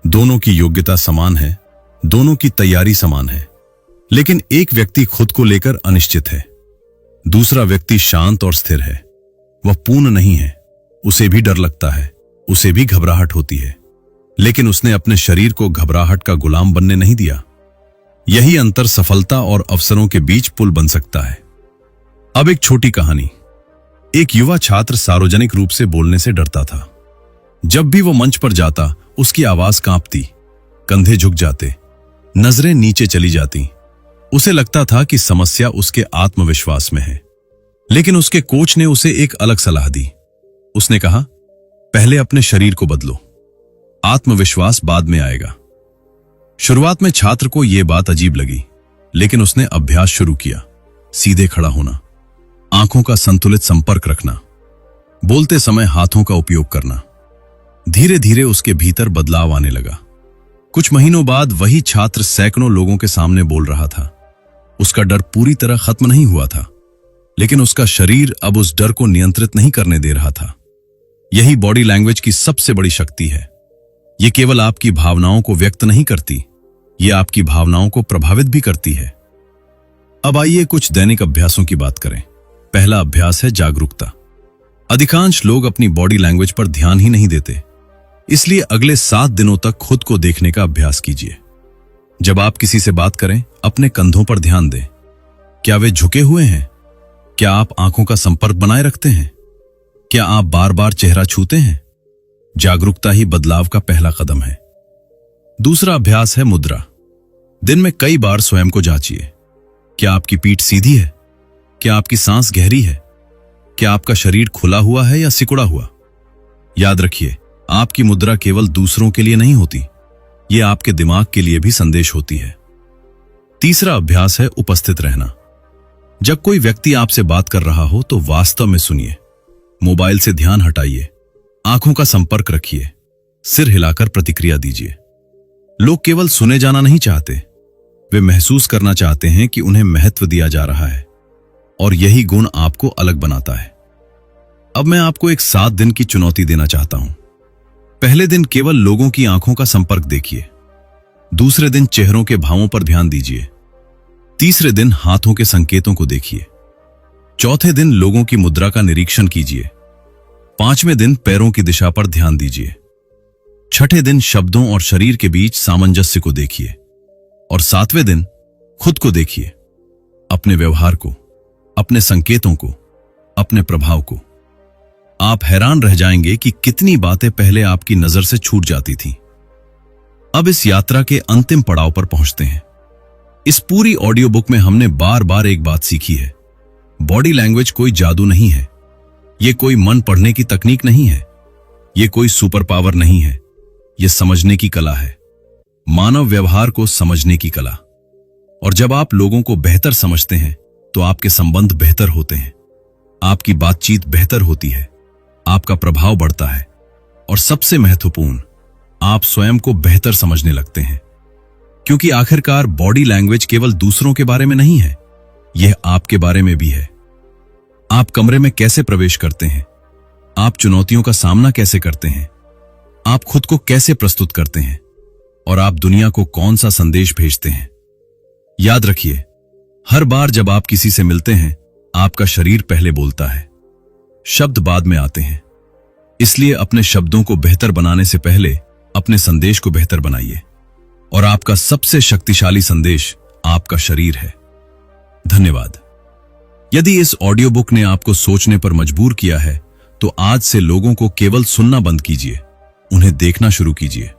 दोनों की योग्यता समान है, दोनों की तैयारी समान है, लेकिन एक व्यक्ति खुद को लेकर अनिश्चित है, दूसरा व्यक्ति शांत और स्थिर है। वह पूर्ण नहीं है, उसे भी डर लगता है, उसे भी घबराहट होती है, लेकिन उसने अपने शरीर को घबराहट का गुलाम बनने नहीं दिया। यही अंतर सफलता और अवसरों के बीच पुल बन सकता है। अब एक छोटी कहानी। एक युवा छात्र सार्वजनिक रूप से बोलने से डरता था। जब भी वो मंच पर जाता, उसकी आवाज कांपती, कंधे झुक जाते, नजरें नीचे चली जाती। उसे लगता था कि समस्या उसके आत्मविश्वास में है। लेकिन उसके कोच ने उसे एक अलग सलाह दी। उसने कहा, पहले अपने शरीर को बदलो, आत्मविश्वास बाद में आएगा। शुरुआत में छात्र को यह बात अजीब लगी, लेकिन उसने अभ्यास शुरू किया। सीधे खड़ा होना, आंखों का संतुलित संपर्क रखना, बोलते समय हाथों का उपयोग करना। धीरे धीरे उसके भीतर बदलाव आने लगा। कुछ महीनों बाद वही छात्र सैकड़ों लोगों के सामने बोल रहा था। उसका डर पूरी तरह खत्म नहीं हुआ था, लेकिन उसका शरीर अब उस डर को नियंत्रित नहीं करने दे रहा था। यही बॉडी लैंग्वेज की सबसे बड़ी शक्ति है। ये केवल आपकी भावनाओं को व्यक्त नहीं करती, ये आपकी भावनाओं को प्रभावित भी करती है। अब आइए कुछ दैनिक अभ्यासों की बात करें। पहला अभ्यास है जागरूकता। अधिकांश लोग अपनी बॉडी लैंग्वेज पर ध्यान ही नहीं देते, इसलिए अगले 7 दिनों तक खुद को देखने का अभ्यास कीजिए। जब आप किसी से बात करें, अपने कंधों पर ध्यान दें। क्या वे झुके हुए हैं? क्या आप आंखों का संपर्क बनाए रखते हैं? क्या आप बार बार चेहरा छूते हैं? जागरूकता ही बदलाव का पहला कदम है। दूसरा अभ्यास है मुद्रा। दिन में कई बार स्वयं को जांचिए। क्या आपकी पीठ सीधी है? क्या आपकी सांस गहरी है? क्या आपका शरीर खुला हुआ है या सिकुड़ा हुआ? याद रखिए, आपकी मुद्रा केवल दूसरों के लिए नहीं होती, यह आपके दिमाग के लिए भी संदेश होती है। तीसरा अभ्यास है उपस्थित रहना। जब कोई व्यक्ति आपसे बात कर रहा हो तो वास्तव में सुनिए। मोबाइल से ध्यान हटाइए, आंखों का संपर्क रखिए, सिर हिलाकर प्रतिक्रिया दीजिए। लोग केवल सुने जाना नहीं चाहते, वे महसूस करना चाहते हैं कि उन्हें महत्व दिया जा रहा है, और यही गुण आपको अलग बनाता है। अब मैं आपको एक 7 दिन की चुनौती देना चाहता हूं। पहले दिन केवल लोगों की आंखों का संपर्क देखिए। दूसरे दिन चेहरों के भावों पर ध्यान दीजिए। तीसरे दिन हाथों के संकेतों को देखिए। चौथे दिन लोगों की मुद्रा का निरीक्षण कीजिए। 5वें दिन पैरों की दिशा पर ध्यान दीजिए। 6ठे दिन शब्दों और शरीर के बीच सामंजस्य को देखिए। और 7वें दिन खुद को देखिए। अपने व्यवहार को, अपने संकेतों को, अपने प्रभाव को। आप हैरान रह जाएंगे कि कितनी बातें पहले आपकी नजर से छूट जाती थीं। अब इस यात्रा के अंतिम पड़ाव पर पहुंचते हैं। इस पूरी ऑडियो बुक में हमने बार बार एक बात सीखी है। बॉडी लैंग्वेज कोई जादू नहीं है। ये कोई मन पढ़ने की तकनीक नहीं है। ये कोई सुपर पावर नहीं है। ये समझने की कला है, मानव व्यवहार को समझने की कला। और जब आप लोगों को बेहतर समझते हैं तो आपके संबंध बेहतर होते हैं, आपकी बातचीत बेहतर होती है, आपका प्रभाव बढ़ता है और सबसे महत्वपूर्ण, आप स्वयं को बेहतर समझने लगते हैं। क्योंकि आखिरकार बॉडी लैंग्वेज केवल दूसरों के बारे में नहीं है, यह आपके बारे में भी है। आप कमरे में कैसे प्रवेश करते हैं, आप चुनौतियों का सामना कैसे करते हैं, आप खुद को कैसे प्रस्तुत करते हैं और आप दुनिया को कौन सा संदेश भेजते हैं। याद रखिए, हर बार जब आप किसी से मिलते हैं, आपका शरीर पहले बोलता है, शब्द बाद में आते हैं। इसलिए अपने शब्दों को बेहतर बनाने से पहले अपने संदेश को बेहतर बनाइए। और आपका सबसे शक्तिशाली संदेश आपका शरीर है। धन्यवाद। यदि इस ऑडियो बुक ने आपको सोचने पर मजबूर किया है तो आज से लोगों को केवल सुनना बंद कीजिए, उन्हें देखना शुरू कीजिए।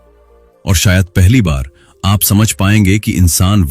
और शायद पहली बार आप समझ पाएंगे कि इंसान